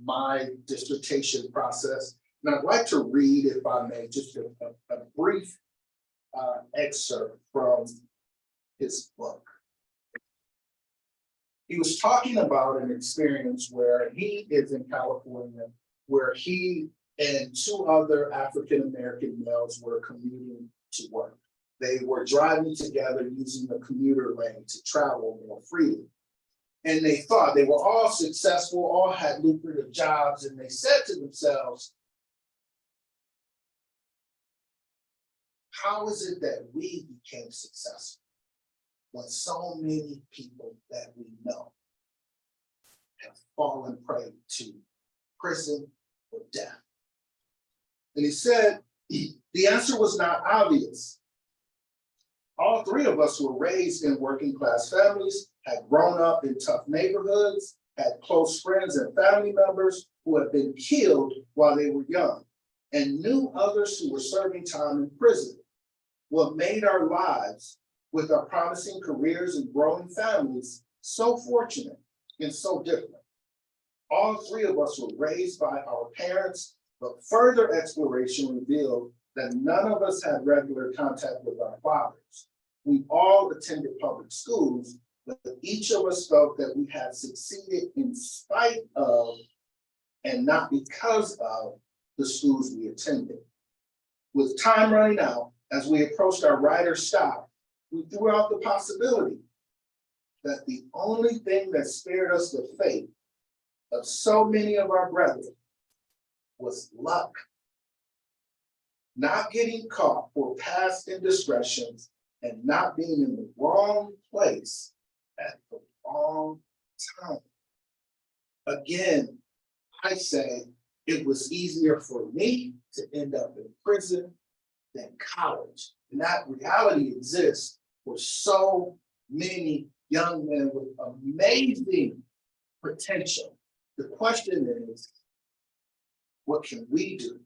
my dissertation process. And I'd like to read, if I may, just a brief excerpt from his book. He was talking about an experience where he is in California, where he and 2 other African-American males were commuting to work. They were driving together using the commuter lane to travel more freely. And they thought they were all successful, all had lucrative jobs, and they said to themselves, how is it that we became successful? when so many people that we know have fallen prey to prison or death? And he said, the answer was not obvious. All three of us were raised in working class families, had grown up in tough neighborhoods, had close friends and family members who had been killed while they were young, and knew others who were serving time in prison. What made our lives, with our promising careers and growing families, so fortunate and so different. All three of us were raised by our parents, but further exploration revealed that none of us had regular contact with our fathers. We all attended public schools, but each of us felt that we had succeeded in spite of and not because of the schools we attended. With time running out, as we approached our ride or stop, we threw out the possibility that the only thing that spared us the fate of so many of our brethren was luck. Not getting caught for past indiscretions and not being in the wrong place at the wrong time. Again, I say it was easier for me to end up in prison than college. And that reality exists for so many young men with amazing potential. The question is, what can we do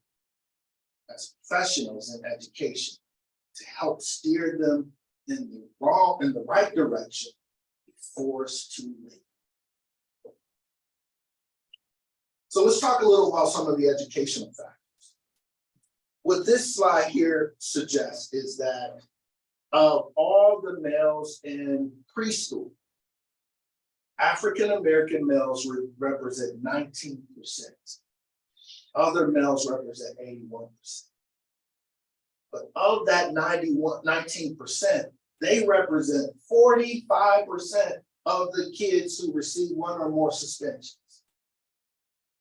as professionals in education to help steer them in the right direction before it's too late? So let's talk a little about some of the educational factors. What this slide here suggests is that of all the males in preschool, African-American males represent 19%. Other males represent 81%. But of that 19%, they represent 45% of the kids who receive one or more suspensions.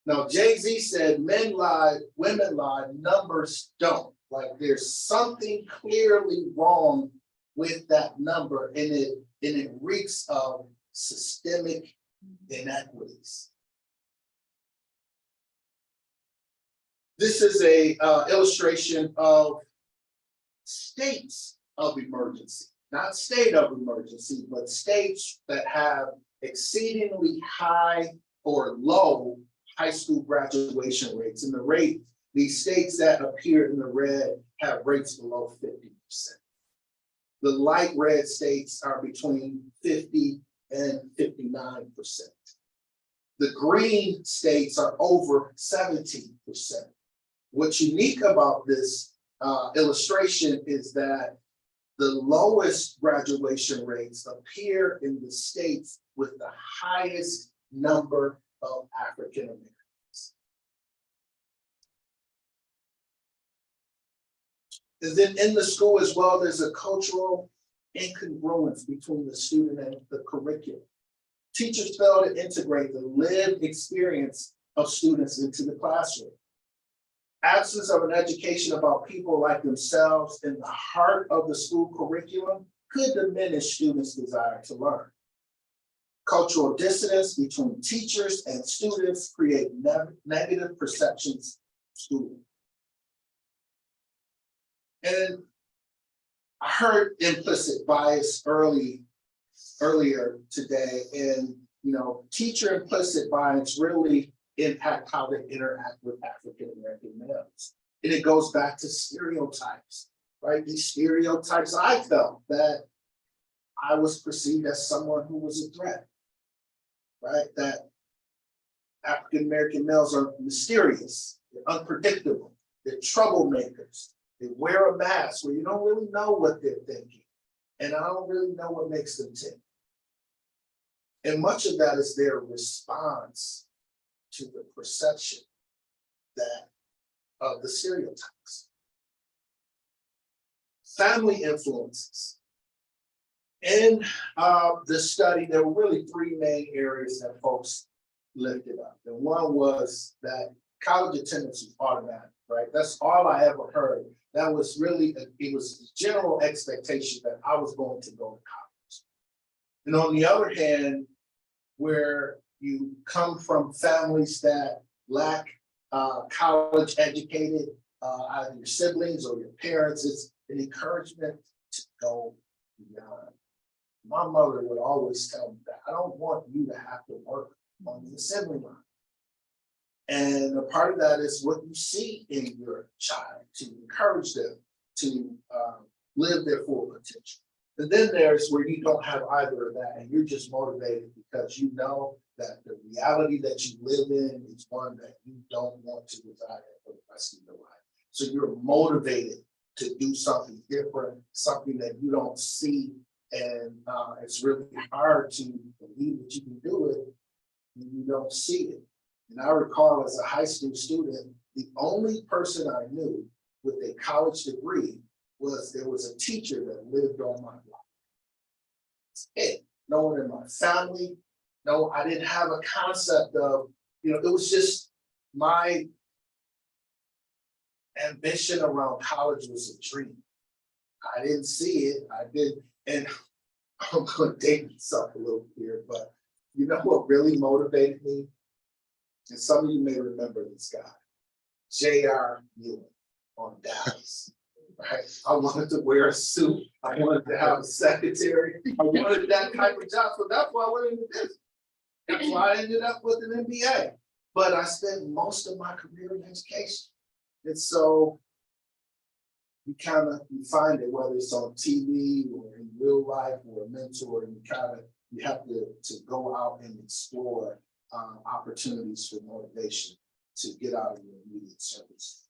Now, Jay-Z said men lie, women lie, numbers don't. Like there's something clearly wrong with that number, and it reeks of systemic inequities. This is a illustration of states of emergency, not state of emergency, but states that have exceedingly high or low high school graduation rates. And these states that appear in the red have rates below 50%. The light red states are between 50 and 59%. The green states are over 17%. What's unique about this illustration is that the lowest graduation rates appear in the states with the highest number of African Americans. And then in the school as well, there's a cultural incongruence between the student and the curriculum. Teachers fail to integrate the lived experience of students into the classroom. Absence of an education about people like themselves in the heart of the school curriculum could diminish students' desire to learn. Cultural dissonance between teachers and students create negative perceptions of schooling. And I heard implicit bias earlier today, and teacher implicit bias really impact how they interact with African American males. And it goes back to stereotypes, right? These stereotypes, I felt that I was perceived as someone who was a threat, right? That African American males are mysterious, they're unpredictable, they're troublemakers. They wear a mask where you don't really know what they're thinking. And I don't really know what makes them tick. And much of that is their response to the perception that of the stereotypes. Family influences. In this study, there were really three main areas that folks lifted up. And one was that college attendance was automatic, right? That's all I ever heard. That was really, it was general expectation that I was going to go to college. And on the other hand, where you come from families that lack college educated, either your siblings or your parents, it's an encouragement to go beyond. My mother would always tell me that I don't want you to have to work on the assembly line. And a part of that is what you see in your child to encourage them to live their full potential. And then there's where you don't have either of that and you're just motivated because you know that the reality that you live in is one that you don't want to reside in for the rest of your life. So you're motivated to do something different, something that you don't see. And it's really hard to believe that you can do it when you don't see it. And I recall as a high school student, the only person I knew with a college degree was there was a teacher that lived on my block. That's it. No one in my family. No, I didn't have a concept of, it was just my ambition around college was a dream. I didn't see it. I did, and I'm going to date myself a little here, but you know what really motivated me? And some of you may remember this guy, J.R. Ewing on Dallas. Right? I wanted to wear a suit. I wanted to have a secretary. I wanted that type of job. So that's why I went into business. That's why I ended up with an MBA. But I spent most of my career in education. And so you find it, whether it's on TV or in real life or a mentor, and you have to go out and explore opportunities for motivation to get out of your immediate service.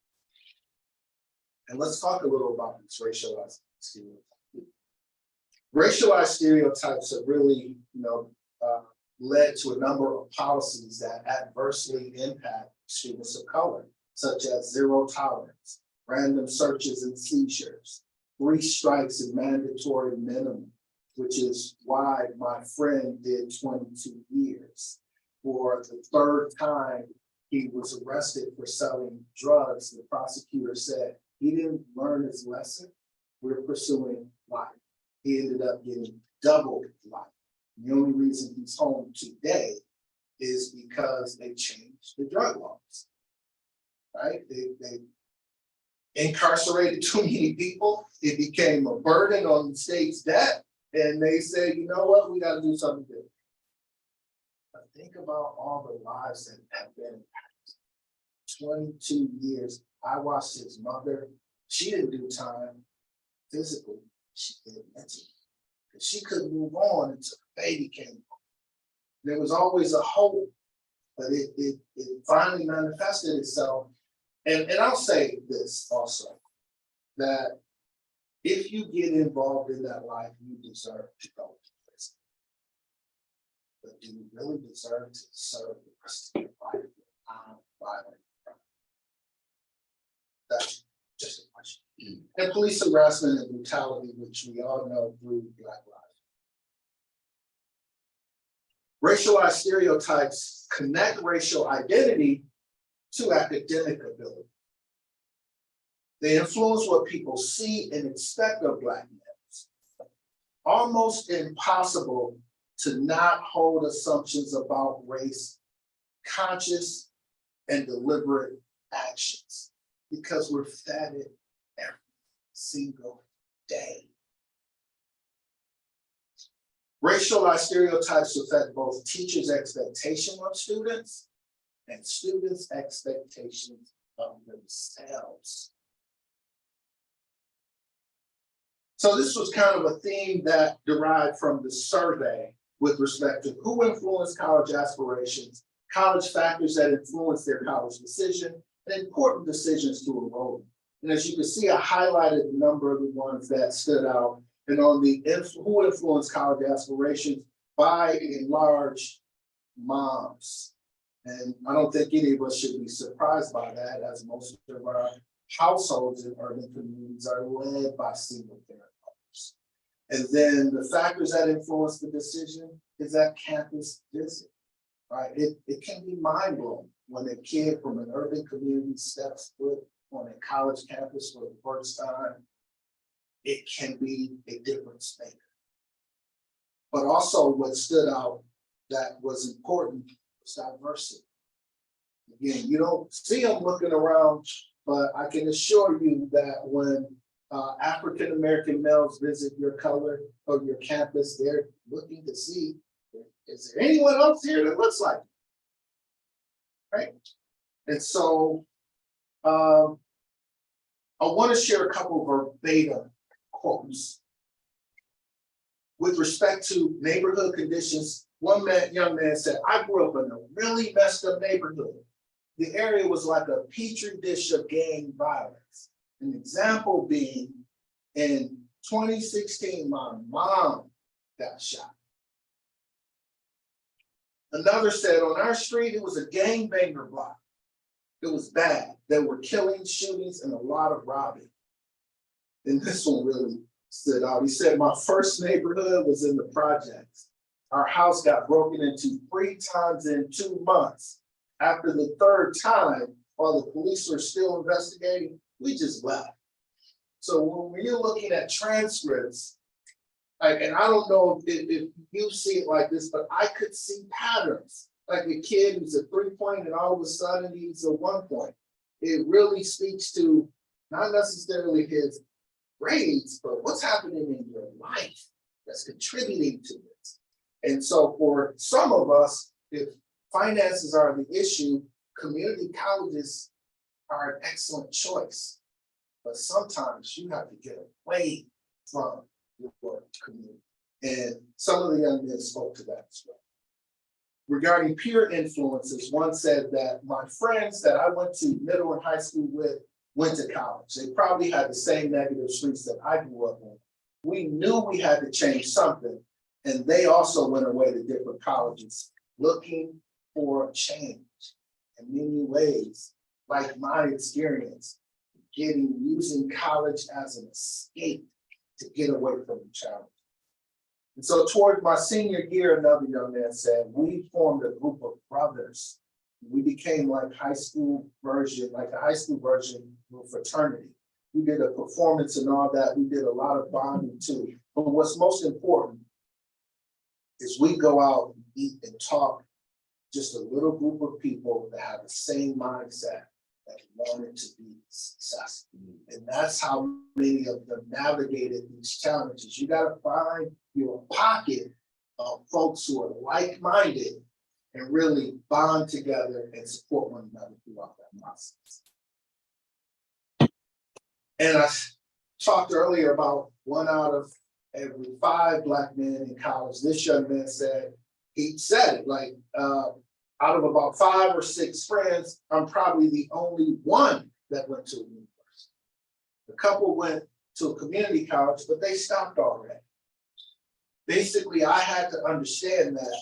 And let's talk a little about these racialized stereotypes. Racialized stereotypes have really, led to a number of policies that adversely impact students of color, such as zero tolerance, random searches and seizures, 3 strikes and mandatory minimum, which is why my friend did 22 years. For the 3rd time he was arrested for selling drugs, the prosecutor said he didn't learn his lesson. We're pursuing life. He ended up getting double life. The only reason he's home today is because they changed the drug laws, right? They incarcerated too many people. It became a burden on the state's debt. And they say, you know what, we got to do something different. But think about all the lives that have been impacted. 22 years. I watched his mother. She didn't do time physically. She did mentally. Because she couldn't move on until the baby came home. There was always a hope, but it finally manifested itself. And I'll say this also, that if you get involved in that life, you deserve to go to prison. But do you really deserve to serve the rest of your life without violent crime? That's just a question. And police harassment and brutality, which we all know through Black Lives. Racialized stereotypes connect racial identity to academic ability. They influence what people see and expect of Black males. Almost impossible to not hold assumptions about race, conscious and deliberate actions, because we're fed it every single day. Racialized stereotypes affect both teachers' expectation of students and students' expectations of themselves. So this was kind of a theme that derived from the survey with respect to who influenced college aspirations, college factors that influence their college decision, and important decisions to enroll. And as you can see, I highlighted a number of the ones that stood out. And on the who influenced college aspirations, by and large, moms. And I don't think any of us should be surprised by that, as most of our households in urban communities are led by single parent mothers. And then the factors that influence the decision is that campus visit, right? It can be mind-blowing when a kid from an urban community steps foot on a college campus for the first time. It can be a difference maker. But also what stood out that was important was diversity. Again, you don't see them looking around, but I can assure you that when African-American males visit your color or your campus, they're looking to see, is there anyone else here that looks like me? Right? And so I want to share a couple of verbatim quotes. With respect to neighborhood conditions, young man said, I grew up in a really messed up neighborhood. The area was like a petri dish of gang violence. An example being, in 2016, my mom got shot. Another said, on our street, it was a gangbanger block. It was bad. There were killings, shootings, and a lot of robbing. And this one really stood out. He said, my first neighborhood was in the projects. Our house got broken into 3 times in 2 months. After the 3rd time, while the police were still investigating, we just left. So when you're looking at transcripts, and I don't know if you see it like this, but I could see patterns. Like a kid who's a 3-point and all of a sudden he's a 1 point. It really speaks to not necessarily his grades, but what's happening in your life that's contributing to this. And so for some of us, if finances are the issue, community colleges are an excellent choice. But sometimes you have to get away from your community. And some of the young men spoke to that as well. Regarding peer influences, one said that my friends that I went to middle and high school with went to college. They probably had the same negative streaks that I grew up in. We knew we had to change something, and they also went away to different colleges looking for a change. In many ways, like my experience, using college as an escape to get away from the challenge. And so toward my senior year, another young man said, we formed a group of brothers. We became like a high school version of a fraternity. We did a performance and all that. We did a lot of bonding too. But what's most important is we go out and eat and talk, just a little group of people that have the same mindset that wanted to be successful. And that's how many of them navigated these challenges. You got to find your pocket of folks who are like-minded and really bond together and support one another throughout that process. And I talked earlier about 1 out of every 5 Black men in college. This young man said, he said it like, out of about 5 or 6 friends, I'm probably the only one that went to a university. A couple went to a community college, but they stopped already. Basically, I had to understand that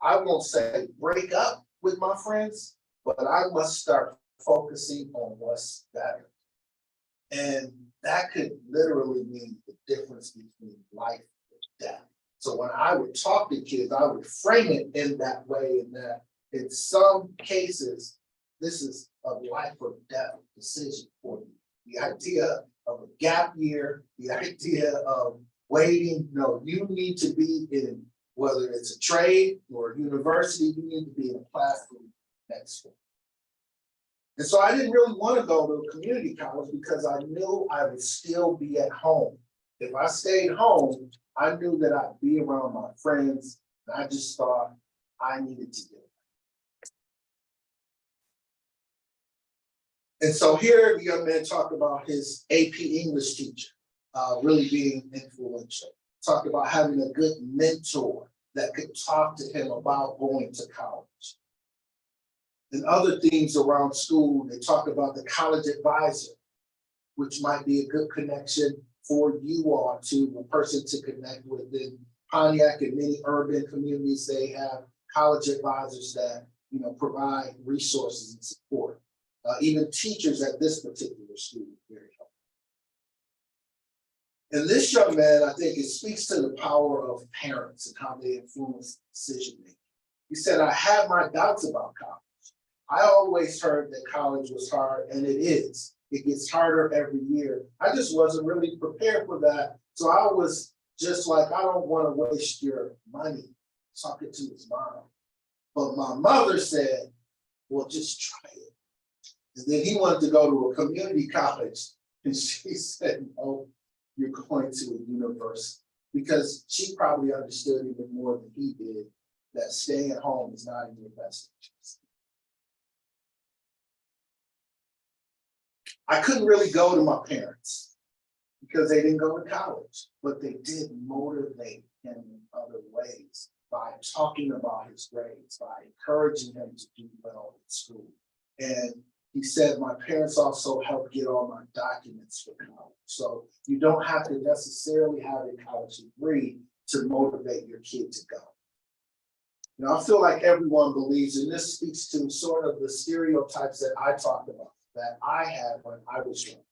I won't say break up with my friends, but I must start focusing on what's better. And that could literally mean the difference between life and death. So when I would talk to kids, I would frame it in that way, in that in some cases, this is a life or death decision for you. The idea of a gap year, the idea of waiting, no, you need to be in, whether it's a trade or a university, you need to be in a classroom next week. And so I didn't really want to go to a community college because I knew I would still be at home. If I stayed home, I knew that I'd be around my friends, and I just thought I needed to do it. And so here the young man talked about his AP English teacher really being influential. Talked about having a good mentor that could talk to him about going to college. And other themes around school, they talk about the college advisor, which might be a good connection for you all to a person to connect with. In Pontiac and many urban communities, they have college advisors that provide resources and support. Even teachers at this particular school very helpful. And this young man, I think it speaks to the power of parents and how they influence decision making. He said, I had my doubts about college. I always heard that college was hard, and it is. It gets harder every year. I just wasn't really prepared for that. So I was just like I don't want to waste your money, talking to his mom. But my mother said, well, just try it. And then he wanted to go to a community college. And she said, no, you're going to a university. Because she probably understood even more than he did that staying at home is not in your best interest. I couldn't really go to my parents because they didn't go to college, but they did motivate him in other ways by talking about his grades, by encouraging him to do well in school. And he said, my parents also helped get all my documents for college. So you don't have to necessarily have a college degree to motivate your kid to go. You know, I feel like everyone believes, and this speaks to sort of the stereotypes that I talked about, that I had when I was young.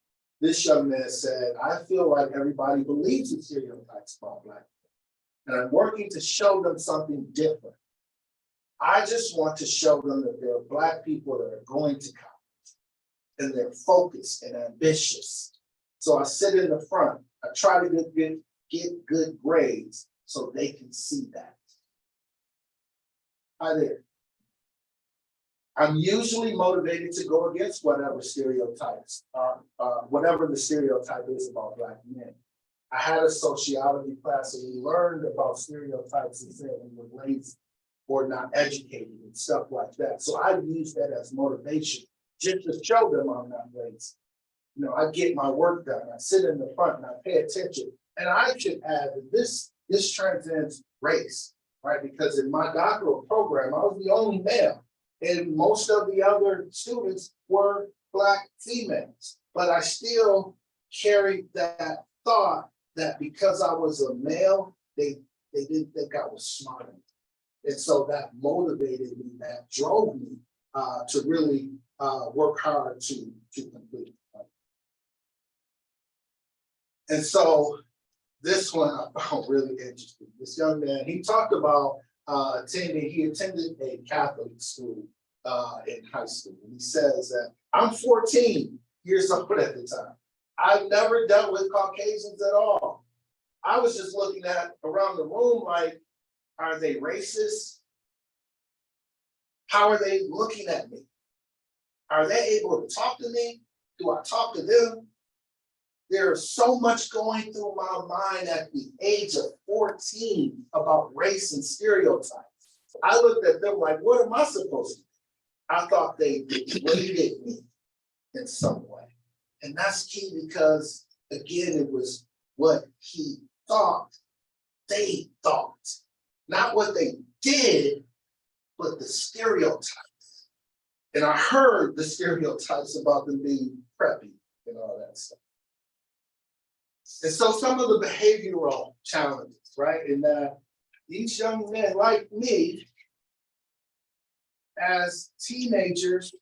This young man said, I feel like everybody believes in stereotypes about Black people, and I'm working to show them something different. I just want to show them that there are Black people that are going to college, and they're focused and ambitious. So I sit in the front, I try to get good grades so they can see that. Hi there. I'm usually motivated to go against whatever stereotypes are, whatever the stereotype is about Black men. I had a sociology class and we learned about stereotypes and said we were lazy or not educated and stuff like that. So I use that as motivation just to show them I'm not lazy. You know, I get my work done. I sit in the front and I pay attention. And I should add that this transcends race, right? Because in my doctoral program, I was the only male, and most of the other students were Black females. But I still carried that thought that because I was a male, they didn't think I was smart enough. And so that motivated me, that drove me to really work hard to complete it. And so this one I found really interesting. This young man, he talked about he attended a Catholic school in high school. And he says that I'm 14 years old at the time. I've never dealt with Caucasians at all. I was just looking at around the room like, are they racist? How are they looking at me? Are they able to talk to me? Do I talk to them? There's so much going through my mind at the age of 14 about race and stereotypes. I looked at them like, what am I supposed to do? I thought they degraded me in some way. And that's key because, again, it was what he thought they thought. Not what they did, but the stereotypes. And I heard the stereotypes about them being preppy and all that stuff. And so some of the behavioral challenges, right? And that these young men like me, as teenagers,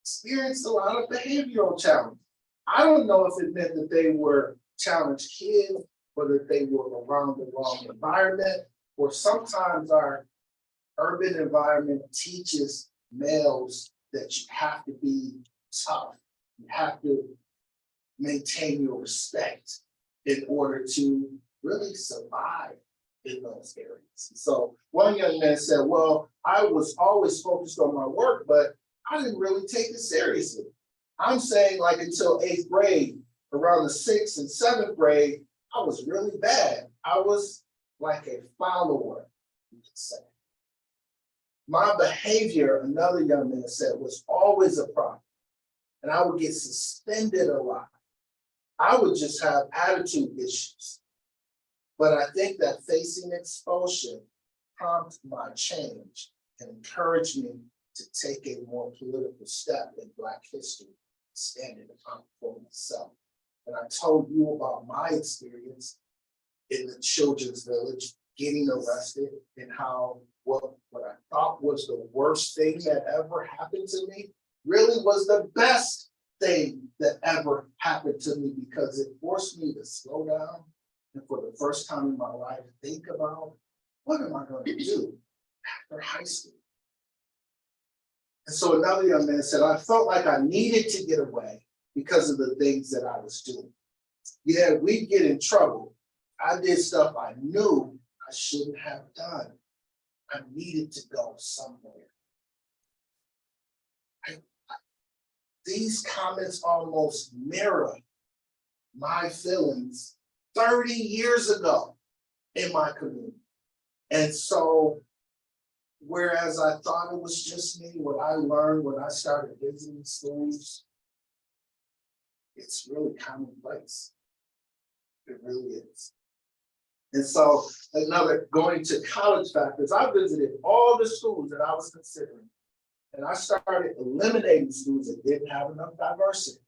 experienced a lot of behavioral challenges. I don't know if it meant that they were challenged kids or that they were around the wrong environment, or sometimes our urban environment teaches males that you have to be tough. You have to maintain your respect in order to really survive in those areas. And so one young man said, well, I was always focused on my work, but I didn't really take it seriously. I'm saying like until 8th grade, around the 6th and 7th grade, I was really bad. I was like a follower, you could say. My behavior, another young man said, was always a problem. And I would get suspended a lot. I would just have attitude issues. But I think that facing expulsion prompted my change and encouraged me to take a more political step in Black history, standing up for myself. And I told you about my experience in the children's village, getting arrested, and how what I thought was the worst thing that ever happened to me really was the best thing that ever happened to me, because it forced me to slow down and for the first time in my life think about, what am I going to do after high school? And so another young man said, I felt like I needed to get away because of the things that I was doing. Yeah, we get in trouble I did stuff I knew I shouldn't have done. I needed to go somewhere. These comments almost mirror my feelings 30 years ago in my community. And so, whereas I thought it was just me, what I learned when I started visiting schools, it's really commonplace. It really is. And so, going to college factors, I visited all the schools that I was considering. And I started eliminating schools that didn't have enough diversity.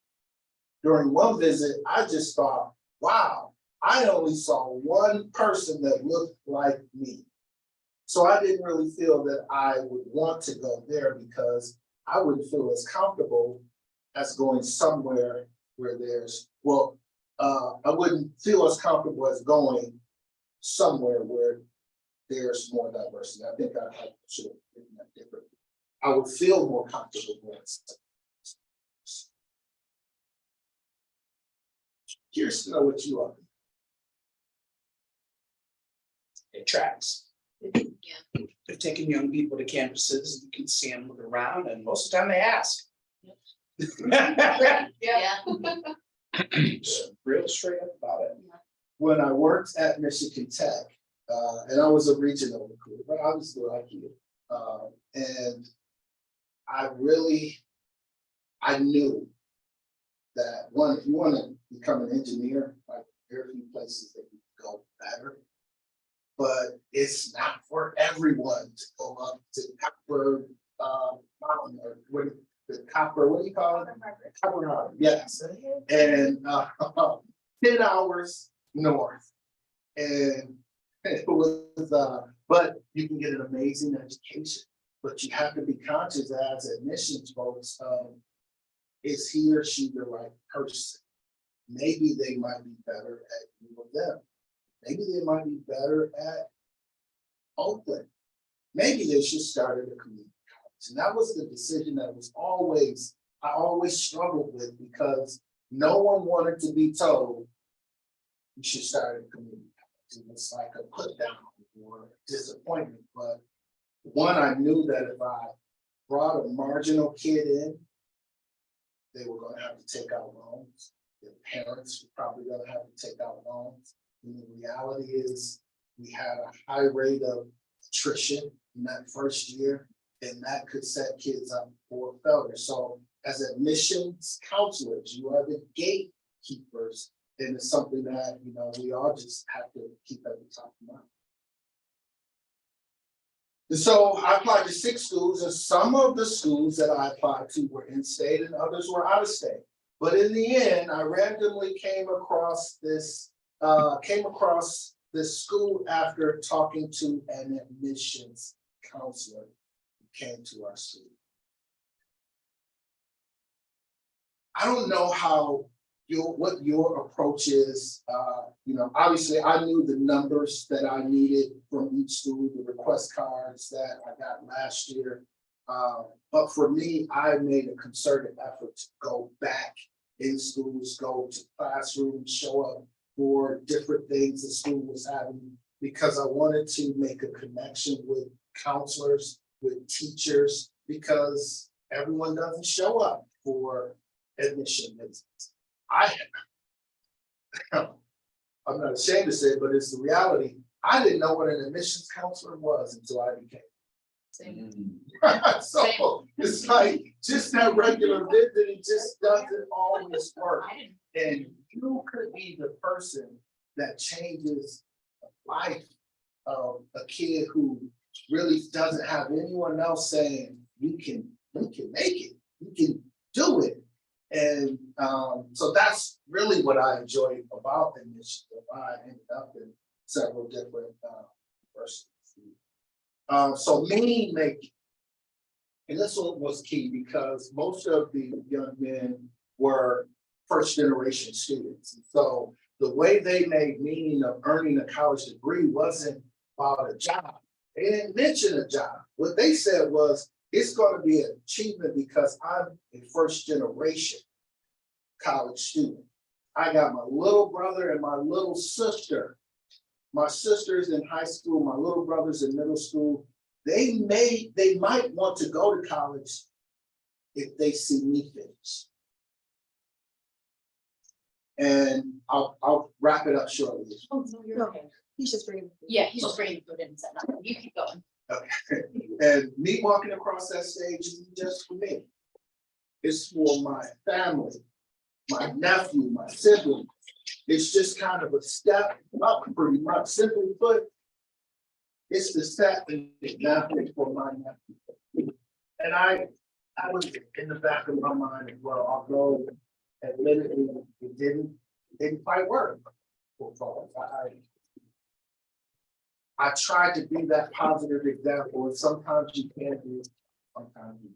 During one visit, I just thought, wow, I only saw one person that looked like me. So I didn't really feel that I would want to go there because I wouldn't feel as comfortable as going somewhere where I wouldn't feel as comfortable as going somewhere where there's more diversity. I think I should have written that differently. I would feel more comfortable going. Curious to know what you are. It tracks. They're taking young people to campuses, you can see them look around, and most of the time they ask. Yeah. Real straight up about it. When I worked at Michigan Tech, and I was a regional recruiter, but I was like you. And I knew that one, if you want to become an engineer, like there are a few places that you can go better. But it's not for everyone to go up to Copper Mountain or what do you call it? Copper Harbor, yes. And 10 hours north. And it was, but you can get an amazing education. But you have to be conscious as admissions folks, is he or she the right person? Maybe they might be better at you or them. Maybe they might be better at Oakland. Maybe they should start at a community college. And that was the decision that I always struggled with because no one wanted to be told you should start at a community college. It was like a put down or disappointment. But one, I knew that if I brought a marginal kid in, they were going to have to take out loans. Their parents were probably going to have to take out loans. And the reality is we had a high rate of attrition in that first year, and that could set kids up for failure. So as admissions counselors, you are the gatekeepers, and it's something that, we all just have to keep at the top of mind. And so I applied to 6 schools, and some of the schools that I applied to were in state and others were out of state. But in the end, I randomly came across this school after talking to an admissions counselor who came to our school. I don't know what your approach is. Obviously I knew the numbers that I needed from each school, the request cards that I got last year. But for me, I made a concerted effort to go back in schools, go to classrooms, show up for different things the school was having, because I wanted to make a connection with counselors, with teachers, because everyone doesn't show up for admission visits. I'm not ashamed to say it, but it's the reality. I didn't know what an admissions counselor was until I became. So it's like just that regular visiting just doesn't always work. And you could be the person that changes the life of a kid who really doesn't have anyone else saying, you can make it, you can do it. And so that's really what I enjoyed about the initiative. I ended up in several different universities. So meaning making, and this one was key because most of the young men were first generation students. And so the way they made meaning of earning a college degree wasn't about a job. They didn't mention a job. What they said was, it's going to be an achievement because I'm a first generation college student. I got my little brother and my little sister my sisters in high school, my little brothers in middle school, they might want to go to college if they see me finish. And I'll wrap it up shortly. Oh, no, you're okay. He's just bringing. Yeah, he's just bringing food in and setting up. You keep going. Okay. And me walking across that stage isn't just for me. It's for my family, my nephew, my siblings. It's just kind of a step up, pretty much. Simply put, it's the step and example for my nephew. And I was in the back of my mind as well, although admittedly it didn't quite work. I tried to be that positive example, and sometimes you can do, sometimes you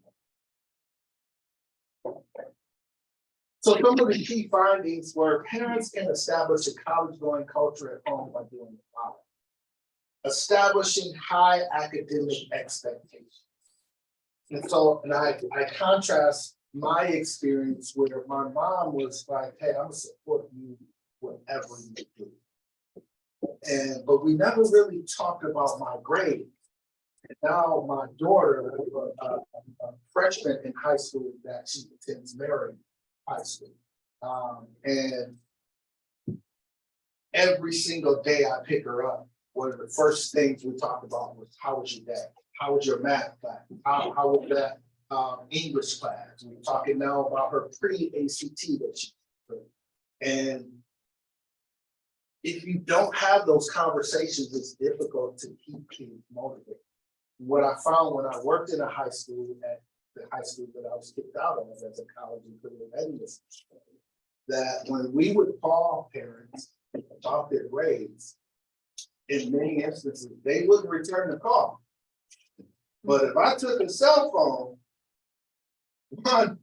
don't. So some of the key findings were parents can establish a college-going culture at home by doing the following. Establishing high academic expectations. And so, I contrast my experience where my mom was like, hey, I'm gonna support you whatever you do. But we never really talked about my grades. And now my daughter, a freshman in high school, that she attends Marion High School. And every single day I pick her up, one of the first things we talk about was, how was your day? How was your math class? How was that English class? We're talking now about her pre-ACT that she took. And if you don't have those conversations, it's difficult to keep kids motivated. What I found when I worked in a high school, at the high school that I was kicked out of as a college and criminal readiness, that when we would call parents about their grades, in many instances, they wouldn't return the call. But if I took a cell phone,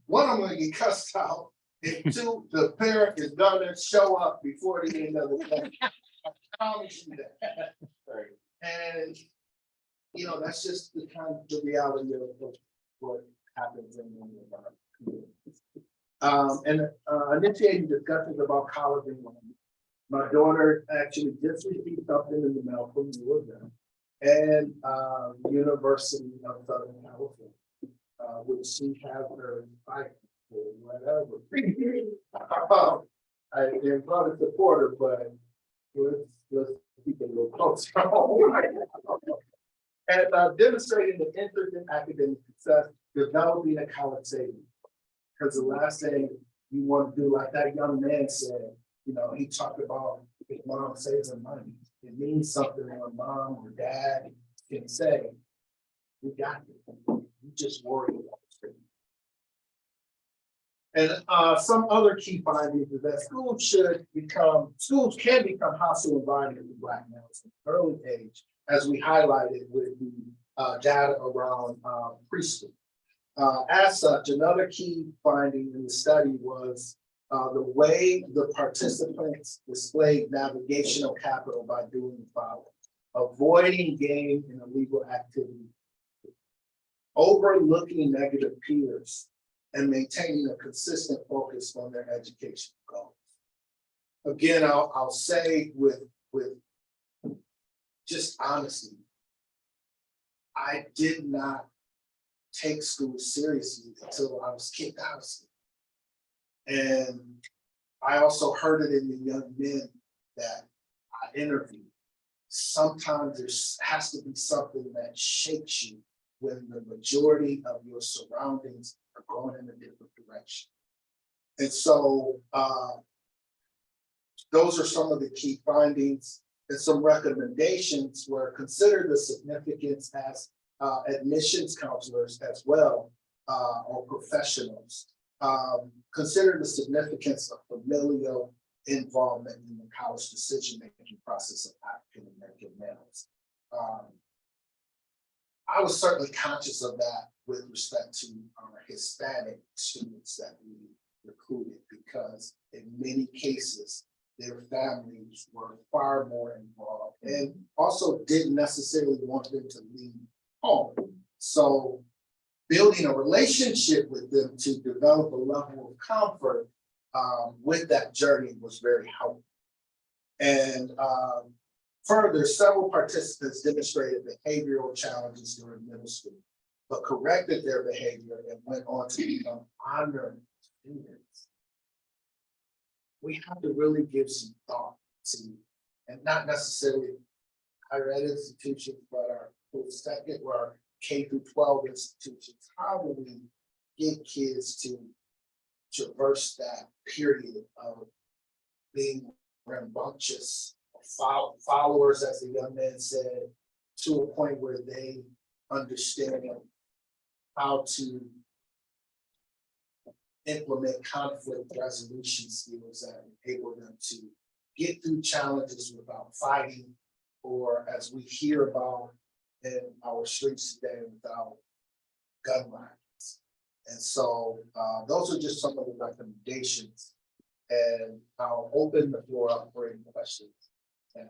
one, I'm gonna get cussed out, and two, the parent is gonna show up before the end of the day. I promise you that. And, you know, that's just the kind of the reality of what happens in our communities. Initiating discussions about college enrollment. My daughter actually just received something in the mail from Georgia and University of Southern California, which she has her fight for whatever. I am not a supporter, but let's keep it a little closer. And demonstrating the interest in academic success, developing a college savings. Because the last thing you want to do, like that young man said, you know, he talked about his mom saving money. It means something when mom or dad can say, we got it. You just worry about it. And some other key findings is that schools can become hostile environments for Black males at an early age, as we highlighted with the data around preschool. As such, another key finding in the study was the way the participants displayed navigational capital by doing the following: avoiding game and illegal activity, overlooking negative peers, and maintaining a consistent focus on their education goals. Again, I'll say with just honesty, I did not take school seriously until I was kicked out of school. And I also heard it in the young men that I interviewed. Sometimes there has to be something that shakes you when the majority of your surroundings are going in a different direction. And so those are some of the key findings, and some recommendations were: consider the significance as admissions counselors as well, or professionals. Consider the significance of familial involvement in the college decision-making process of African-American males. I was certainly conscious of that with respect to our Hispanic students that we recruited, because in many cases, their families were far more involved and also didn't necessarily want them to leave home. So building a relationship with them to develop a level of comfort with that journey was very helpful. And Further, several participants demonstrated behavioral challenges during middle school, but corrected their behavior and went on to become honored students. We have to really give some thought to, and not necessarily higher ed institutions, but our second or our K through 12 institutions. How do we get kids to traverse that period of being rambunctious followers, as the young man said, to a point where they understand how to implement conflict resolution skills that enable them to get through challenges without fighting, or as we hear about in our streets today, without gun violence. And so those are just some of the recommendations. And I'll open the floor up for any questions. Yeah,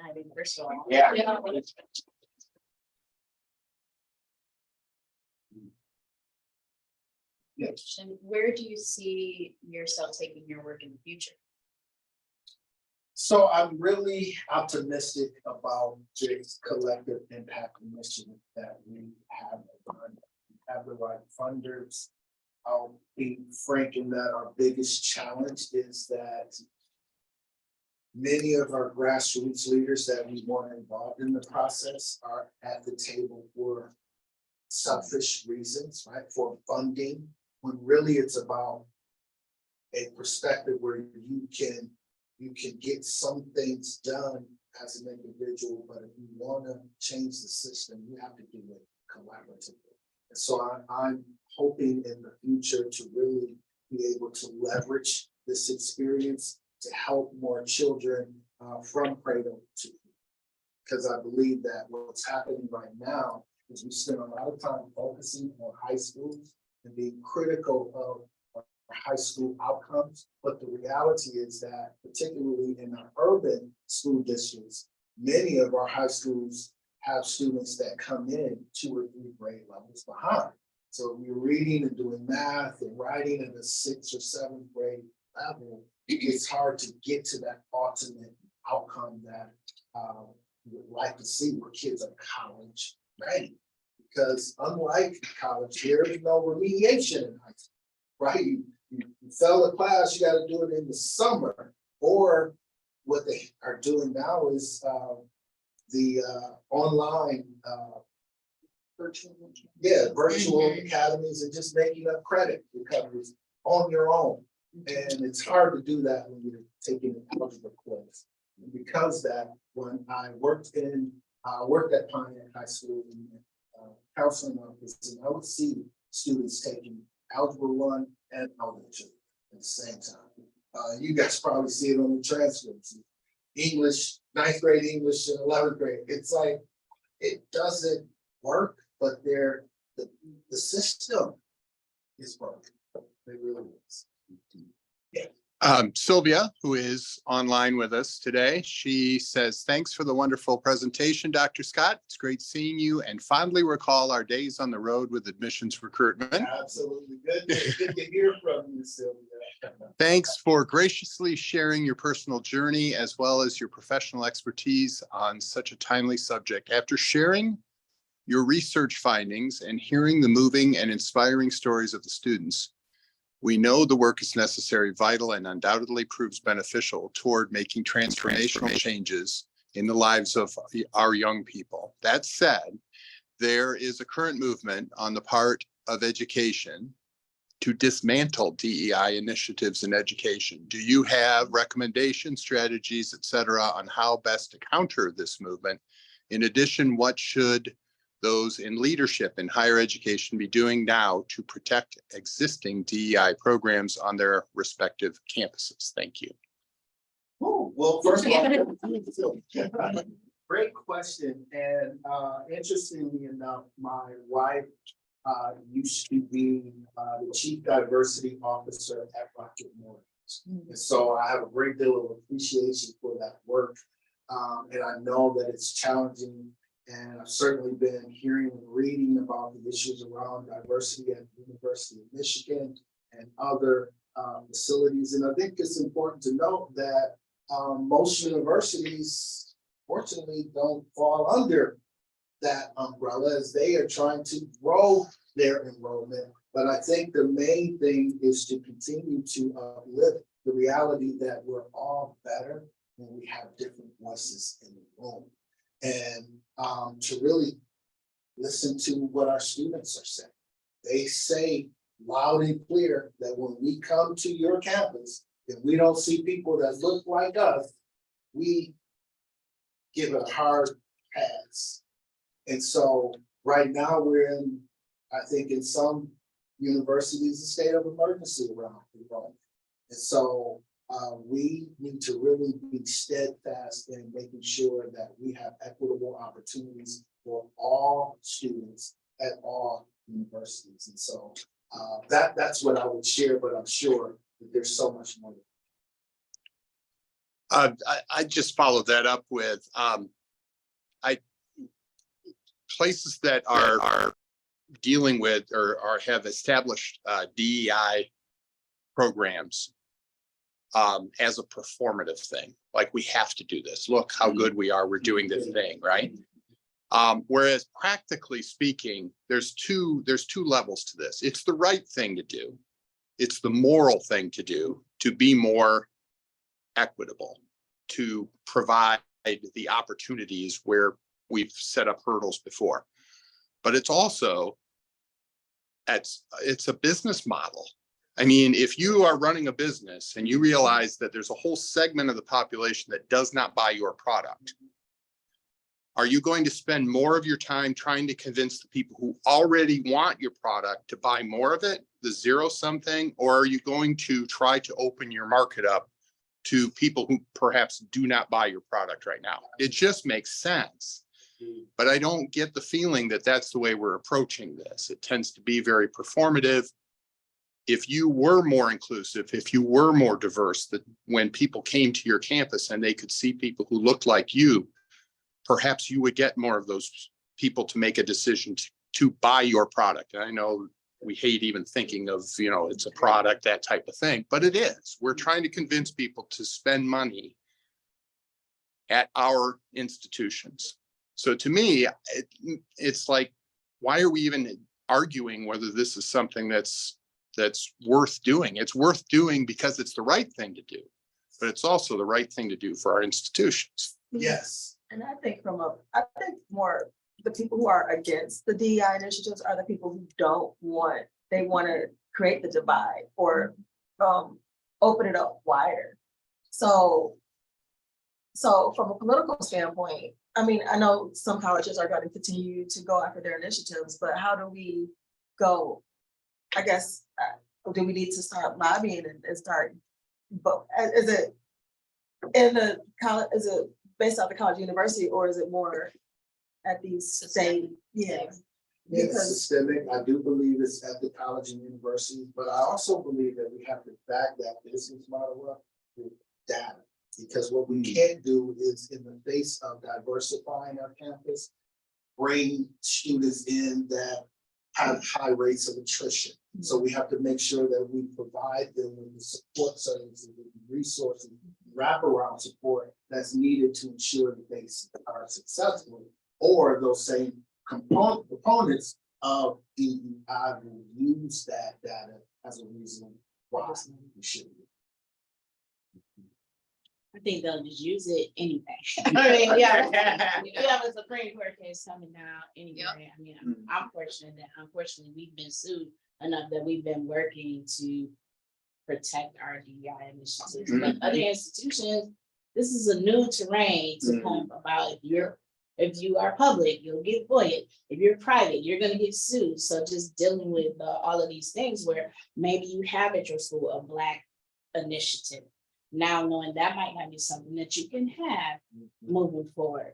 I think first of all. Yeah. Yes. And where do you see yourself taking your work in the future? So I'm really optimistic about this collective impact initiative that we have. We have the right funders. I'll be frank in that our biggest challenge is that many of our grassroots leaders that we want involved in the process are at the table for selfish reasons, right? For funding, when really it's about a perspective where you can get some things done as an individual, but if you want to change the system, you have to do it collaboratively. And so I'm hoping in the future to really be able to leverage this experience to help more children from cradle to, because I believe that what's happening right now is we spend a lot of time focusing on high schools and being critical of high school outcomes. But the reality is that particularly in our urban school districts, many of our high schools have students that come in 2 or 3 grade levels behind. So you're reading and doing math and writing at a 6th or 7th grade level, it's hard to get to that ultimate outcome that we would like to see, where kids are college ready. Because unlike college, there is no remediation in high school, right? You fail a class, you got to do it in the summer. Or what they are doing now is the online virtual academies, and just making up credit recoveries on your own. And it's hard to do that when you're taking an algebra course. And because that, when I worked at Pontiac High School in the counseling office, and I would see students taking Algebra 1 and Algebra 2 at the same time. You guys probably see it on the transcripts. English, 9th grade English and 11th grade. It's like, it doesn't work, but the system is broken. It really is. Sylvia, who is online with us today, she says, thanks for the wonderful presentation, Dr. Scott. It's great seeing you and fondly recall our days on the road with admissions recruitment. Absolutely. Good to hear from you, Sylvia. Thanks for graciously sharing your personal journey as well as your professional expertise on such a timely subject. After sharing your research findings and hearing the moving and inspiring stories of the students, we know the work is necessary, vital, and undoubtedly proves beneficial toward making transformational changes in the lives of our young people. That said, there is a current movement on the part of education to dismantle DEI initiatives in education. Do you have recommendations, strategies, et cetera, on how best to counter this movement? In addition, what should those in leadership in higher education be doing now to protect existing DEI programs on their respective campuses? Thank you. Well, first of all, great question. And interestingly enough, my wife used to be the Chief Diversity Officer at Rocket Mortgage. And so I have a great deal of appreciation for that work. And I know that it's challenging. And I've certainly been hearing and reading about the issues around diversity at the University of Michigan and other facilities. And I think it's important to note that most universities fortunately don't fall under that umbrella as they are trying to grow their enrollment. But I think the main thing is to continue to uplift the reality that we're all better when we have different voices in the room. And to really listen to what our students are saying. They say loud and clear that when we come to your campus, if we don't see people that look like us, we give it a hard pass. And so right now we're in, I think in some universities, a state of emergency around enrollment. And so we need to really be steadfast in making sure that we have equitable opportunities for all students at all universities. And so that's what I would share, but I'm sure that there's so much more. I just followed that up with places that are dealing with or have established DEI programs as a performative thing. Like, we have to do this. Look how good we are. We're doing this thing, right? Whereas practically speaking, there's two levels to this. It's the right thing to do. It's the moral thing to do, to be more equitable, to provide the opportunities where we've set up hurdles before. But it's also, it's a business model. I mean, if you are running a business and you realize that there's a whole segment of the population that does not buy your product, are you going to spend more of your time trying to convince the people who already want your product to buy more of it, the zero-sum thing, or are you going to try to open your market up to people who perhaps do not buy your product right now? It just makes sense. But I don't get the feeling that that's the way we're approaching this. It tends to be very performative. If you were more inclusive, if you were more diverse, that when people came to your campus and they could see people who looked like you, perhaps you would get more of those people to make a decision to buy your product. And I know we hate even thinking of, you know, it's a product, that type of thing, but it is. We're trying to convince people to spend money at our institutions. So to me, it's like, why are we even arguing whether this is something that's worth doing? It's worth doing because it's the right thing to do, but it's also the right thing to do for our institutions. Yes. And I think more the people who are against the DEI initiatives are the people who they want to create the divide or open it up wider. So from a political standpoint, I mean, I know some colleges are going to continue to go after their initiatives, but how do we go? I guess, do we need to start lobbying and start, but is it in the college, is it based off the college university, or is it more at these state? Yeah. It's systemic. I do believe it's at the college and university, but I also believe that we have to back that business model up with data. Because what we can't do is, in the face of diversifying our campus, bring students in that have high rates of attrition. So we have to make sure that we provide them with the support services, the resources, wraparound support that's needed to ensure that they are successful, or those same components of DEI will use that data as a reason why we should. I think they'll just use it anyway. I mean, yeah, we have a Supreme Court case coming down anyway. Yep. I mean, I'm fortunate that unfortunately we've been sued enough that we've been working to protect our DEI initiatives. But other institutions, this is a new terrain to come about. If you are public, you'll get FOIA. If you're private, you're going to get sued. So just dealing with all of these things where maybe you have at your school a Black initiative. Now knowing that might not be something that you can have moving forward.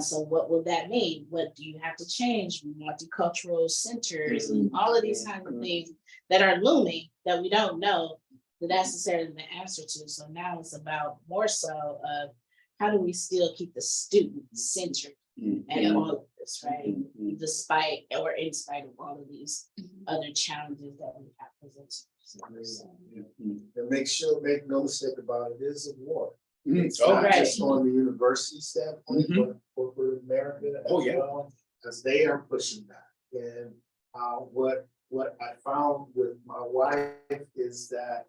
So what will that mean? What do you have to change? Multicultural centers and all of these kinds of things that are looming that we don't know the necessarily the answer to. So now it's about more so of how do we still keep the student centered and all of this, right? Despite or in spite of all of these other challenges that we have presented. And make no mistake about it, it is a war. Mm, It's oh, not right. just on the university standpoint, Mhm. but corporate America as Oh, yeah. well, as they are pushing back. And what I found with my wife is that,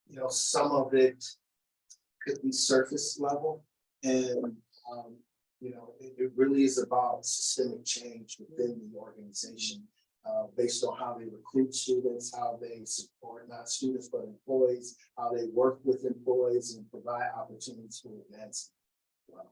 you know, some of it could be surface level. And, you know, it really is about systemic change within the organization. Based on how they recruit students, how they support not students, but employees, how they work with employees and provide opportunities for advancement. Wow.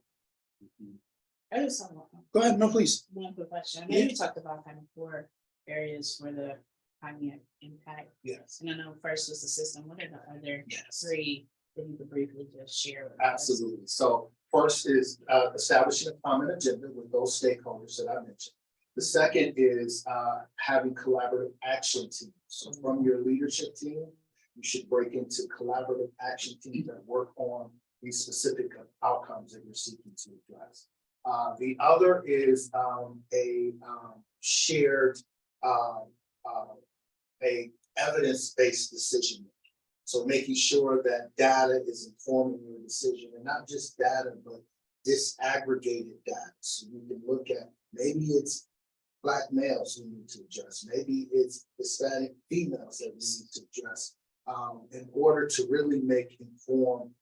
I just have Go ahead, no, please. one quick question. I know you talked about kind of 4 areas for the climate impact. Yes, And I know first was the system. What are the other yes, 3 that you could briefly just share with us? absolutely. So first is establishing a common agenda with those stakeholders that I mentioned. The second is having collaborative action teams. So from your leadership team, you should break into collaborative action teams that work on these specific outcomes that you're seeking to address. The other is a shared, a evidence-based decision. So making sure that data is informing your decision, and not just data, but disaggregated data. So you can look at, maybe it's Black males we need to address, maybe it's Hispanic females that we need to address, in order to really make informed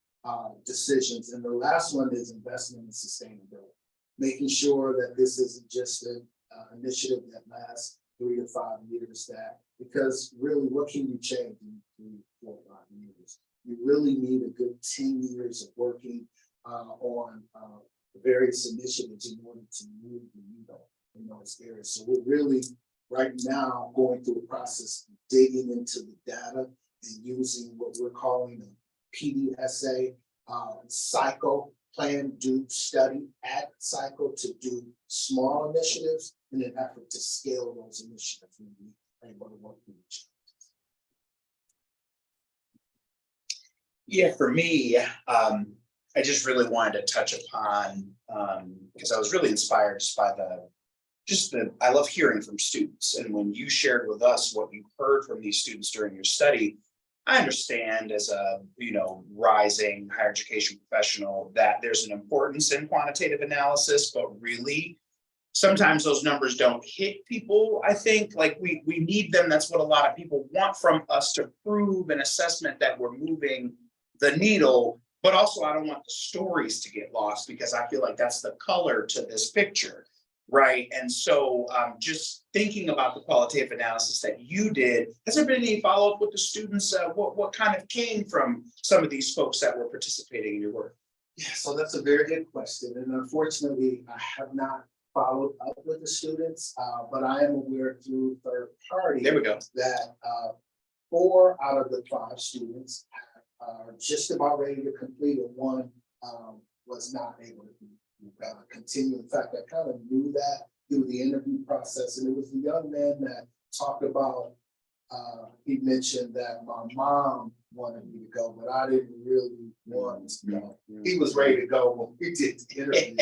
decisions. And the last one is investment in sustainability, making sure that this isn't just an initiative that lasts 3 to 5 years, that, because really, what can you change in 3, 4, 5 years? You really need a good 10 years of working on various initiatives in order to move the needle in those areas. So we're really right now going through a process of digging into the data and using what we're calling a PDSA cycle, plan, do, study, act cycle, to do small initiatives in an effort to scale those initiatives when we are able to work through the challenges. Yeah, for me, I just really wanted to touch upon, because I was really inspired just by I love hearing from students. And when you shared with us what you heard from these students during your study, I understand as a, rising higher education professional that there's an importance in quantitative analysis, but really sometimes those numbers don't hit people. I think like we need them. That's what a lot of people want from us, to prove an assessment that we're moving the needle. But also, I don't want the stories to get lost, because I feel like that's the color to this picture, right? And so just thinking about the qualitative analysis that you did, has there been any follow-up with the students? What kind of came from some of these folks that were participating in your work? Yeah, so that's a very good question. And unfortunately, I have not followed up with the students, but I am aware through third party There we go. that 4 out of the 5 students are just about ready to complete, and 1 was not able to continue. In fact, I kind of knew that through the interview process, and it was the young man that talked about, he mentioned that my mom wanted me to go, but I didn't really want to go. He was ready to go when we did the interview,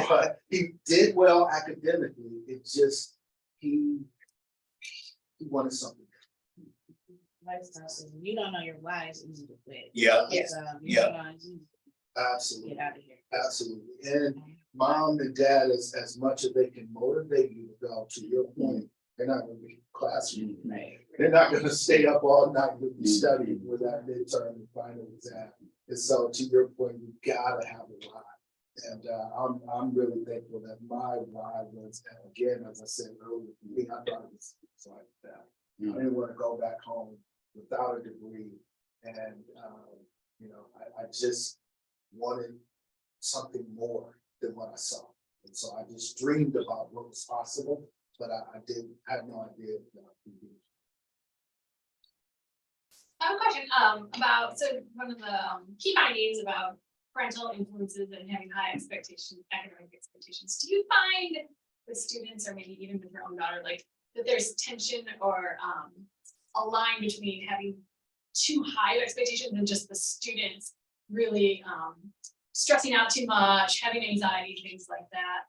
but he did well academically. It just, he wanted something. Lifestyle says, if you don't know your why, it's easy to quit. Yeah. It's, you Yeah. know, it's easy Absolutely. to get out of here. Absolutely. And mom and dad, as much as they can motivate you to go, to your point, they're not gonna be classroom. Right. They're not gonna stay up all night with you studying with that midterm and final exam. And so to your point, you gotta have a why. And I'm really thankful that my why was, again, as I said earlier, for me, I thought it was like that. I didn't want to go back home without a degree. And I just wanted something more than what I saw. And so I just dreamed about what was possible, but I didn't have no idea that I could do it. I have a question about, so one of the key findings about parental influences and having high expectations, academic expectations. Do you find with students, or maybe even with your own daughter, like that there's tension or a line between having too high of expectations and just the students really stressing out too much, having anxiety, things like that?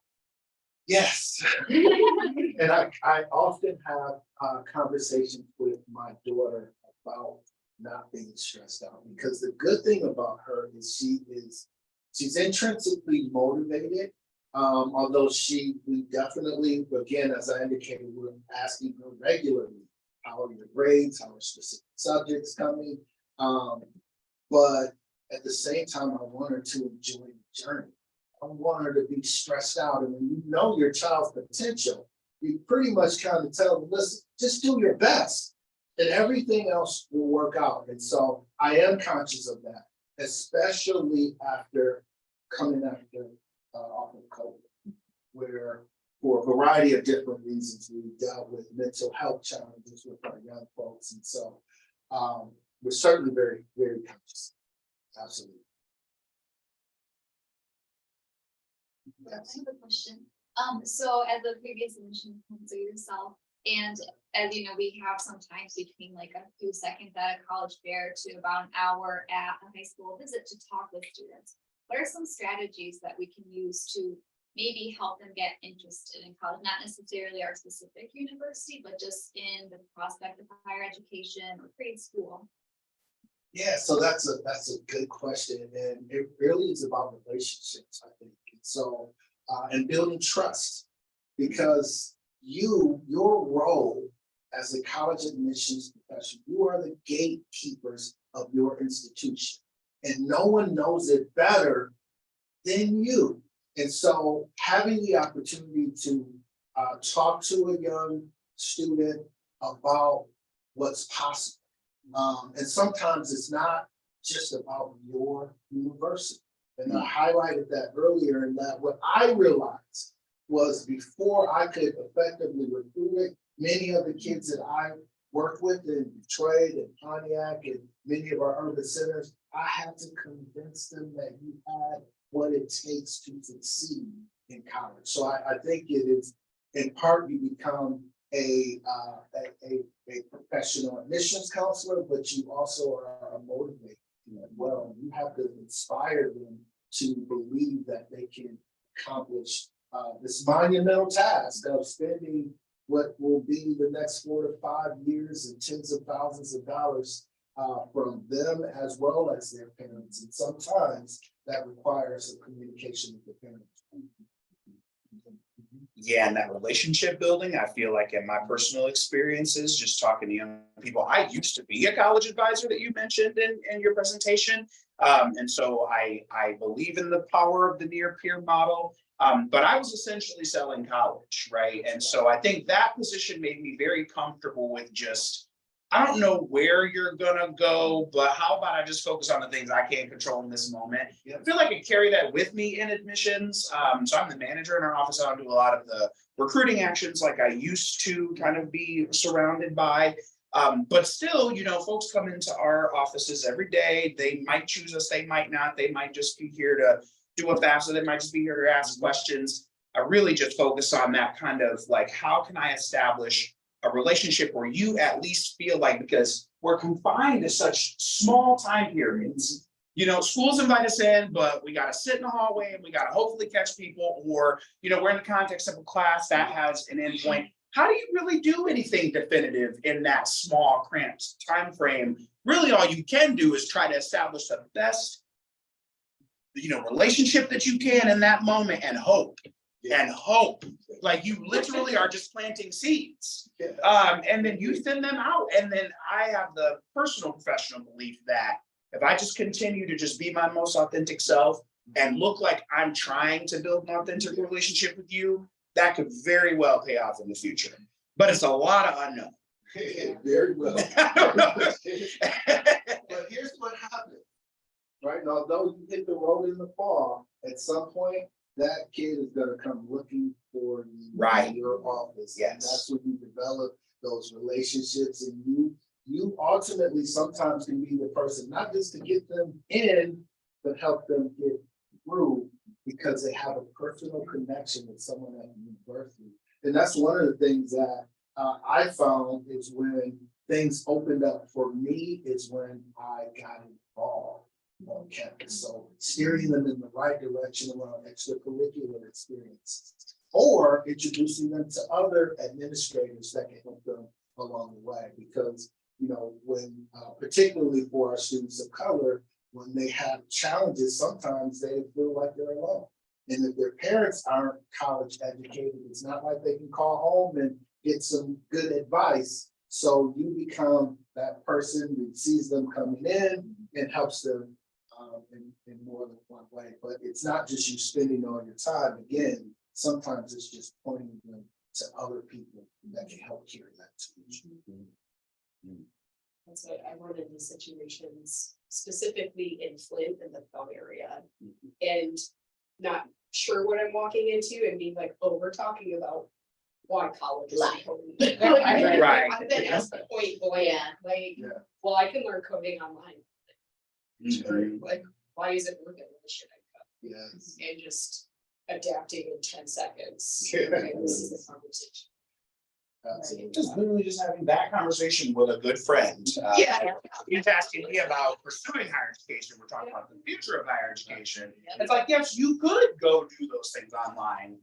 Yes. And I often have conversations with my daughter about not being stressed out, because the good thing about her is she's intrinsically motivated. Although we definitely, again, as I indicated, we're asking her regularly, how are your grades, how are specific subjects coming? But at the same time, I want her to enjoy the journey. I want her to be stressed out. And when you know your child's potential, you pretty much kind of tell them, listen, just do your best and everything else will work out. And so I am conscious of that, especially after coming after off of COVID, where for a variety of different reasons, we dealt with mental health challenges with our young folks. And so we're certainly very, very conscious. Absolutely. I have a question. So as a previous admission counselor yourself, and as you know, we have sometimes between like a few seconds at a college fair to about an hour at a high school visit to talk with students. What are some strategies that we can use to maybe help them get interested in college, not necessarily our specific university, but just in the prospect of higher education or trade school? Yeah, so that's a good question, and it really is about relationships, I think. So, and building trust, because your role as a college admissions professional, you are the gatekeepers of your institution, and no one knows it better than you. And so, having the opportunity to talk to a young student about what's possible. And sometimes it's not just about your university. And I highlighted that earlier, in that what I realized was before I could effectively recruit it, many of the kids that I worked with in Detroit and Pontiac and many of our urban centers, I had to convince them that you had what it takes to succeed in college. So I think it is, in part, you become a professional admissions counselor, but you also are a motivator as well. You have to inspire them to believe that they can accomplish this monumental task of spending what will be the next 4 to 5 years and tens of thousands of dollars from them as well as their parents. And sometimes that requires a communication with the parents. Yeah, and that relationship building, I feel like in my personal experiences, just talking to young people, I used to be a college advisor that you mentioned in your presentation. And so I believe in the power of the near peer model, but I was essentially selling college, right? And so I think that position made me very comfortable with just, I don't know where you're gonna go, but how about I just focus on the things I can't control in this moment? I feel like I carry that with me in admissions. So I'm the manager in our office. I don't do a lot of the recruiting actions like I used to kind of be surrounded by. But still, you know, folks come into our offices every day. They might choose us, they might not. They might just be here to do a FAFSA. They might just be here to ask questions. I really just focus on that kind of like, how can I establish a relationship where you at least feel like, because we're confined to such small time periods, you know, schools invite us in, but we got to sit in the hallway and we got to hopefully catch people, or, you know, we're in the context of a class that has an endpoint. How do you really do anything definitive in that small cramped time frame? Really, all you can do is try to establish the best, you know, relationship that you can in that moment, and hope. And hope, like you literally are just planting seeds, and then you send them out. And then I have the personal professional belief that if I just continue to just be my most authentic self and look like I'm trying to build an authentic relationship with you, that could very well pay off in the future. But it's a lot of unknown. Very well. But here's what happens, right? And although you hit the road in the fall, at some point, that kid is going to come looking for you in your office. Yes. And that's when you develop those relationships, and you ultimately sometimes can be the person, not just to get them in, but help them get through, because they have a personal connection with someone at the university. And that's one of the things that I found is when things opened up for me is when I got involved on campus. So steering them in the right direction around extracurricular experiences, or introducing them to other administrators that can help them along the way. Because, you know, when, particularly for our students of color, when they have challenges, sometimes they feel like they're alone. And if their parents aren't college educated, it's not like they can call home and get some good advice. So you become that person who sees them coming in and helps them in more than one way. But it's not just you spending all your time. Again, sometimes it's just pointing them to other people that can help carry that to you. That's what I run into situations specifically in Flint in the Thumb area. And not sure what I'm walking into and being like, oh, we're talking about why college is Life. important. Right. I've been asked point blank, like, Yeah. well, I can learn coding online. Mhm. Like, why is it worth it? Why should I code? Yes. And just adapting in 10 seconds. Yeah. Okay, this is the conversation. Absolutely. Just literally just having that conversation with a good friend. Yeah. He's asking me about pursuing higher education. We're talking about the future of higher education. It's like, yes, you could go do those things online.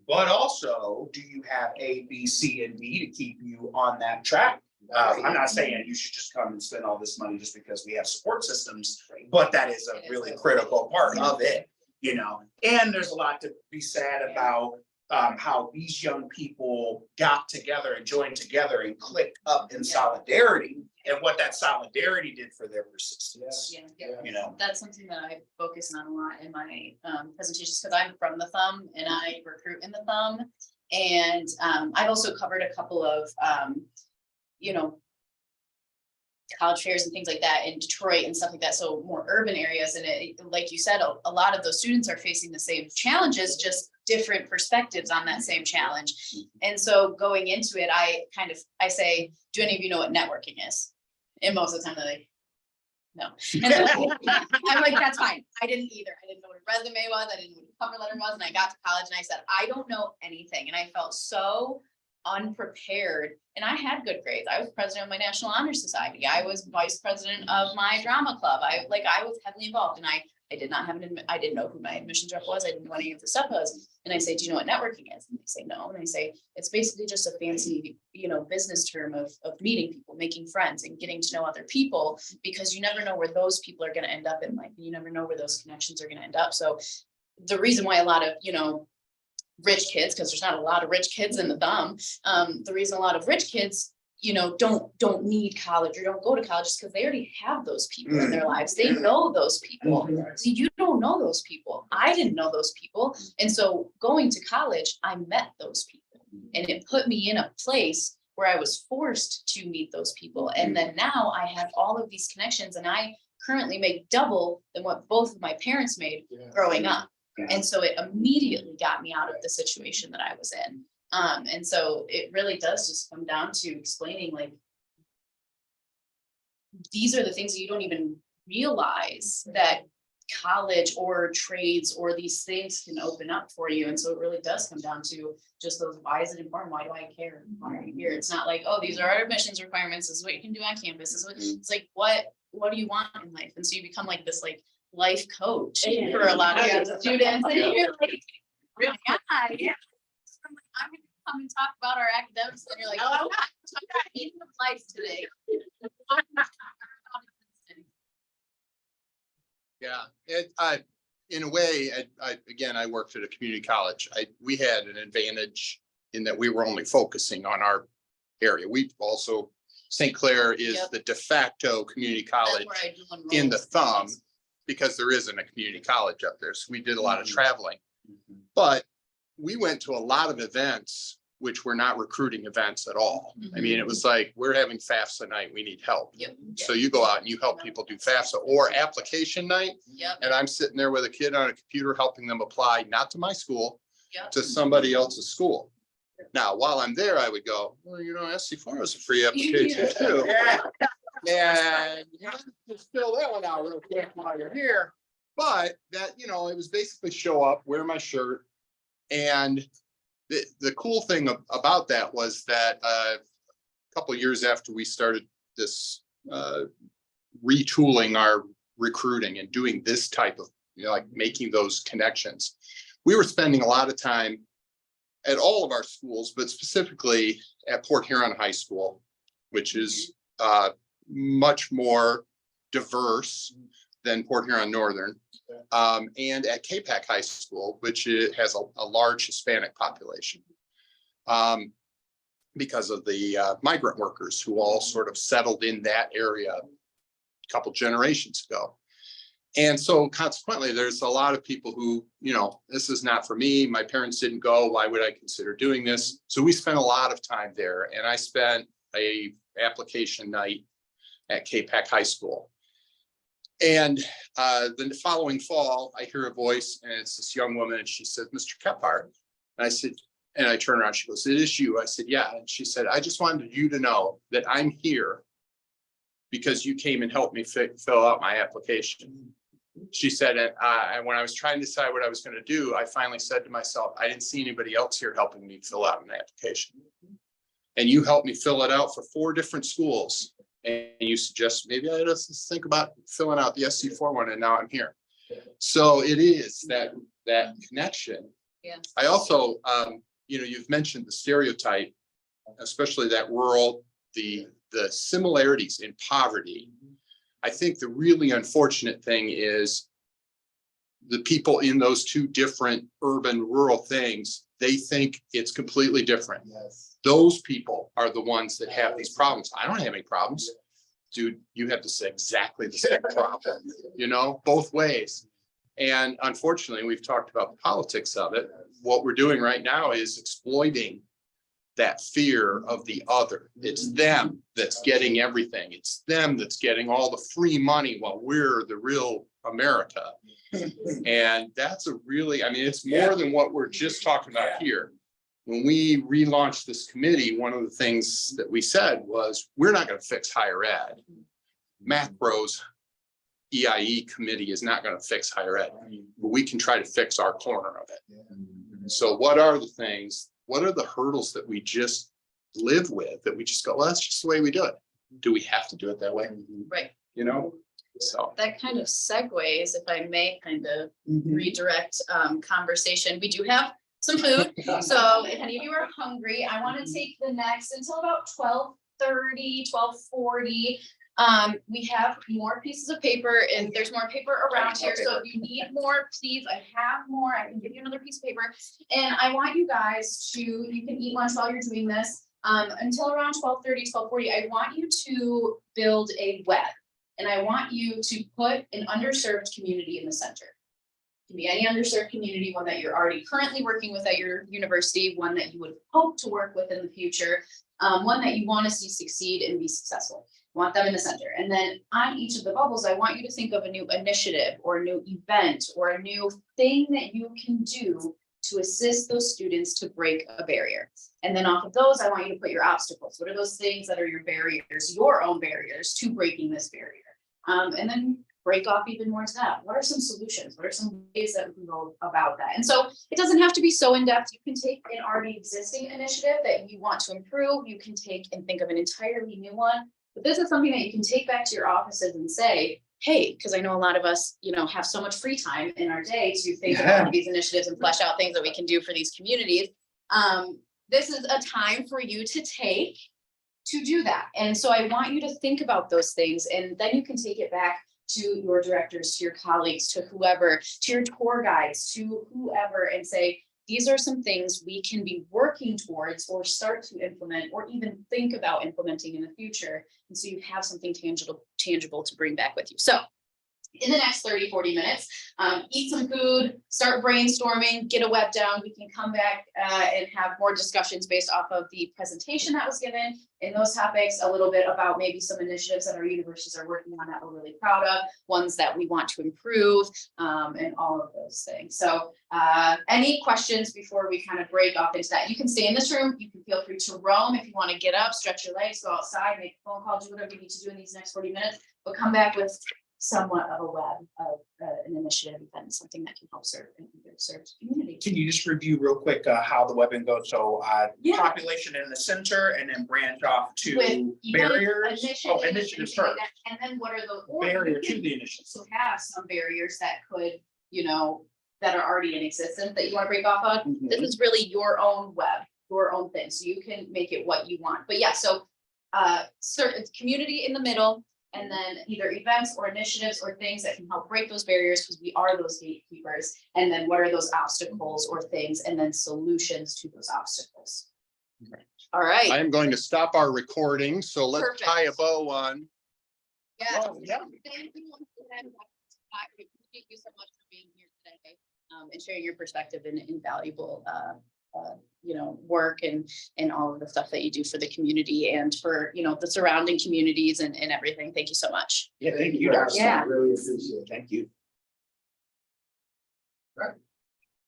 But also, do you have A, B, C, and D to keep you on that track? I'm not saying you should just come and spend all this money just because we have support systems, but that is a really critical part of it, you know? And there's a lot to be said about how these young people got together and joined together and clicked up in solidarity, and what that solidarity did for their persistence, Yeah. you know? That's something that I focus on a lot in my presentations, because I'm from the Thumb and I recruit in the Thumb. And I've also covered a couple of, you know, college fairs and things like that in Detroit and stuff like that. So more urban areas. And it, like you said, a lot of those students are facing the same challenges, just different perspectives on that same challenge. And so going into it, I say, do any of you know what networking is? And most of the time they're like, no. And so I'm like, that's fine. I didn't either. I didn't know what a resume was. I didn't know what a cover letter was. And I got to college and I said, I don't know anything. And I felt so unprepared. And I had good grades. I was president of my National Honor Society. I was vice president of my drama club. I was heavily involved, and I did not have I didn't know who my admissions rep was. I didn't know any of the stuff was. And I say, do you know what networking is? And they say, no. And I say, it's basically just a fancy, you know, business term of meeting people, making friends and getting to know other people, because you never know where those people are going to end up in life. You never know where those connections are going to end up. So the reason why a lot of, you know, rich kids, because there's not a lot of rich kids in the Thumb. The reason a lot of rich kids, you know, don't need college or don't go to college is because they already have those people in their lives. They know those people. See, you don't know those people. I didn't know those people. And so going to college, I met those people, and it put me in a place where I was forced to meet those people. And then now I have all of these connections, and I currently make double than what both of my parents made growing up. And so it immediately got me out of the situation that I was in. And so it really does just come down to explaining, like, these are the things that you don't even realize that college or trades or these things can open up for you. And so it really does come down to just those, why is it important? Why do I care? Why are you here? It's not like, oh, these are our admissions requirements. This is what you can do on campus. This is what, it's like, what do you want in life? And so you become like this, like, life coach for a lot of these students. And you're like, oh my God, yeah. I'm gonna come and talk about our academics, and you're like, oh, I'm not eating the life today. Yeah, in a way, I worked at a community college. We had an advantage in that we were only focusing on our area. We also, St. Clair is Yep. the de facto community college That's where I do in the enroll. Thumb, because there isn't a community college up there. So we did a lot of traveling, but we went to a lot of events which were not recruiting events at all. I mean, it was like, we're having FAFSA night, we need help. Yep. So you go out and you help people do FAFSA or application night. Yep. And I'm sitting there with a kid on a computer, helping them apply, not to my school, Yep. to somebody else's school. Now, while I'm there, I would go, well, you know, SC4 is a free application too. And you have to fill that one out real quick while you're here. But that, you know, it was basically show up, wear my shirt. And the cool thing about that was that a couple of years after we started this retooling our recruiting and doing this type of, you know, like making those connections, we were spending a lot of time at all of our schools, but specifically at Port Huron High School, which is much more diverse than Port Huron Northern, and at KPAC High School, which has a large Hispanic population, because of the migrant workers who all sort of settled in that area a couple generations ago. And so consequently, there's a lot of people who, you know, this is not for me. My parents didn't go. Why would I consider doing this? So we spent a lot of time there, and I spent a application night at KPAC High School. And then the following fall, I hear a voice, and it's this young woman, and she said, "Mr. Kephart." And I said, and I turned around, she goes, "It is you." I said, "Yeah." And she said, "I just wanted you to know that I'm here because you came and helped me fill out my application." She said, and when I was trying to decide what I was going to do, I finally said to myself, I didn't see anybody else here helping me fill out an application. And you helped me fill it out for 4 different schools. And you suggest maybe I just think about filling out the SC4 one, and now I'm here. So it is that connection. Yeah. I also, you know, you've mentioned the stereotype, especially that rural, the similarities in poverty. I think the really unfortunate thing is the people in those 2 different urban rural things, they think it's completely different. Yes. Those people are the ones that have these problems. I don't have any problems. Dude, you have this exactly the same problem, you know, both ways. And unfortunately, we've talked about the politics of it. What we're doing right now is exploiting that fear of the other. It's them that's getting everything. It's them that's getting all the free money while we're the real America. And that's a really, I mean, it's more than what we're just talking about here. When we relaunched this committee, one of the things that we said was, we're not going to fix higher ed. Macro's EIE committee is not going to fix higher ed, but we can try to fix our corner of it. So what are the things, what are the hurdles that we just live with, that we just go, well, that's just the way we do it. Do we have to do it that way? Right. You know, so. That kind of segues, if I may kind of redirect conversation. We do have some food. So if any of you are hungry, I want to take the next until about 12:30, 12:40. We have more pieces of paper, and there's more paper around here. So if you need more, please, I have more. I can give you another piece of paper. And I want you guys to, you can eat lunch while you're doing this. Until around 12:30, 12:40, I want you to build a web. And I want you to put an underserved community in the center. It can be any underserved community, one that you're already currently working with at your university, one that you would hope to work with in the future, one that you want to see succeed and be successful. Want them in the center. And then on each of the bubbles, I want you to think of a new initiative or a new event or a new thing that you can do to assist those students to break a barrier. And then off of those, I want you to put your obstacles. What are those things that are your barriers, your own barriers to breaking this barrier? And then break off even more to that. What are some solutions? What are some ways that we can go about that? And so it doesn't have to be so in-depth. You can take an already existing initiative that you want to improve. You can take and think of an entirely new one. But this is something that you can take back to your offices and say, hey, because I know a lot of us, you know, have so much free time in our day to think about these initiatives and flesh out things that we can do for these communities. This is a time for you to take to do that. And so I want you to think about those things, and then you can take it back to your directors, to your colleagues, to whoever, to your tour guides, to whoever, and say, these are some things we can be working towards or start to implement or even think about implementing in the future. And so you have something tangible to bring back with you. So in the next 30, 40 minutes, eat some food, start brainstorming, get a web down. We can come back and have more discussions based off of the presentation that was given in those topics, a little bit about maybe some initiatives that our universities are working on that we're really proud of, ones that we want to improve, and all of those things. So any questions before we kind of break off into that? You can stay in this room. You can feel free to roam if you want to get up, stretch your legs, go outside, make a phone call, do whatever you need to do in these next 40 minutes, but come back with somewhat of a web of an initiative event, something that can help serve an underserved community. Can you just review real quick how the webbing goes? So population in the center, and then branch off to barriers. Initiatives first. And then what are the Barrier to the initiative. So have some barriers that could, you know, that are already in existence that you want to break off on. This is really your own web, your own thing, so you can make it what you want. But yeah, so certain community in the middle, and then either events or initiatives or things that can help break those barriers, because we are those gatekeepers. And then what are those obstacles or things, and then solutions to those obstacles. Right. All right. I am going to stop our recording, so let's Perfect. tie a bow on. Yeah. Oh, yeah. Thank you. I appreciate you so much for being here today, and sharing your perspective and invaluable, you know, work and all of the stuff that you do for the community and for, you know, the surrounding communities and everything. Thank you so much. Yeah, thank you, Darcy. Yeah. Really appreciate it. Thank you. Right.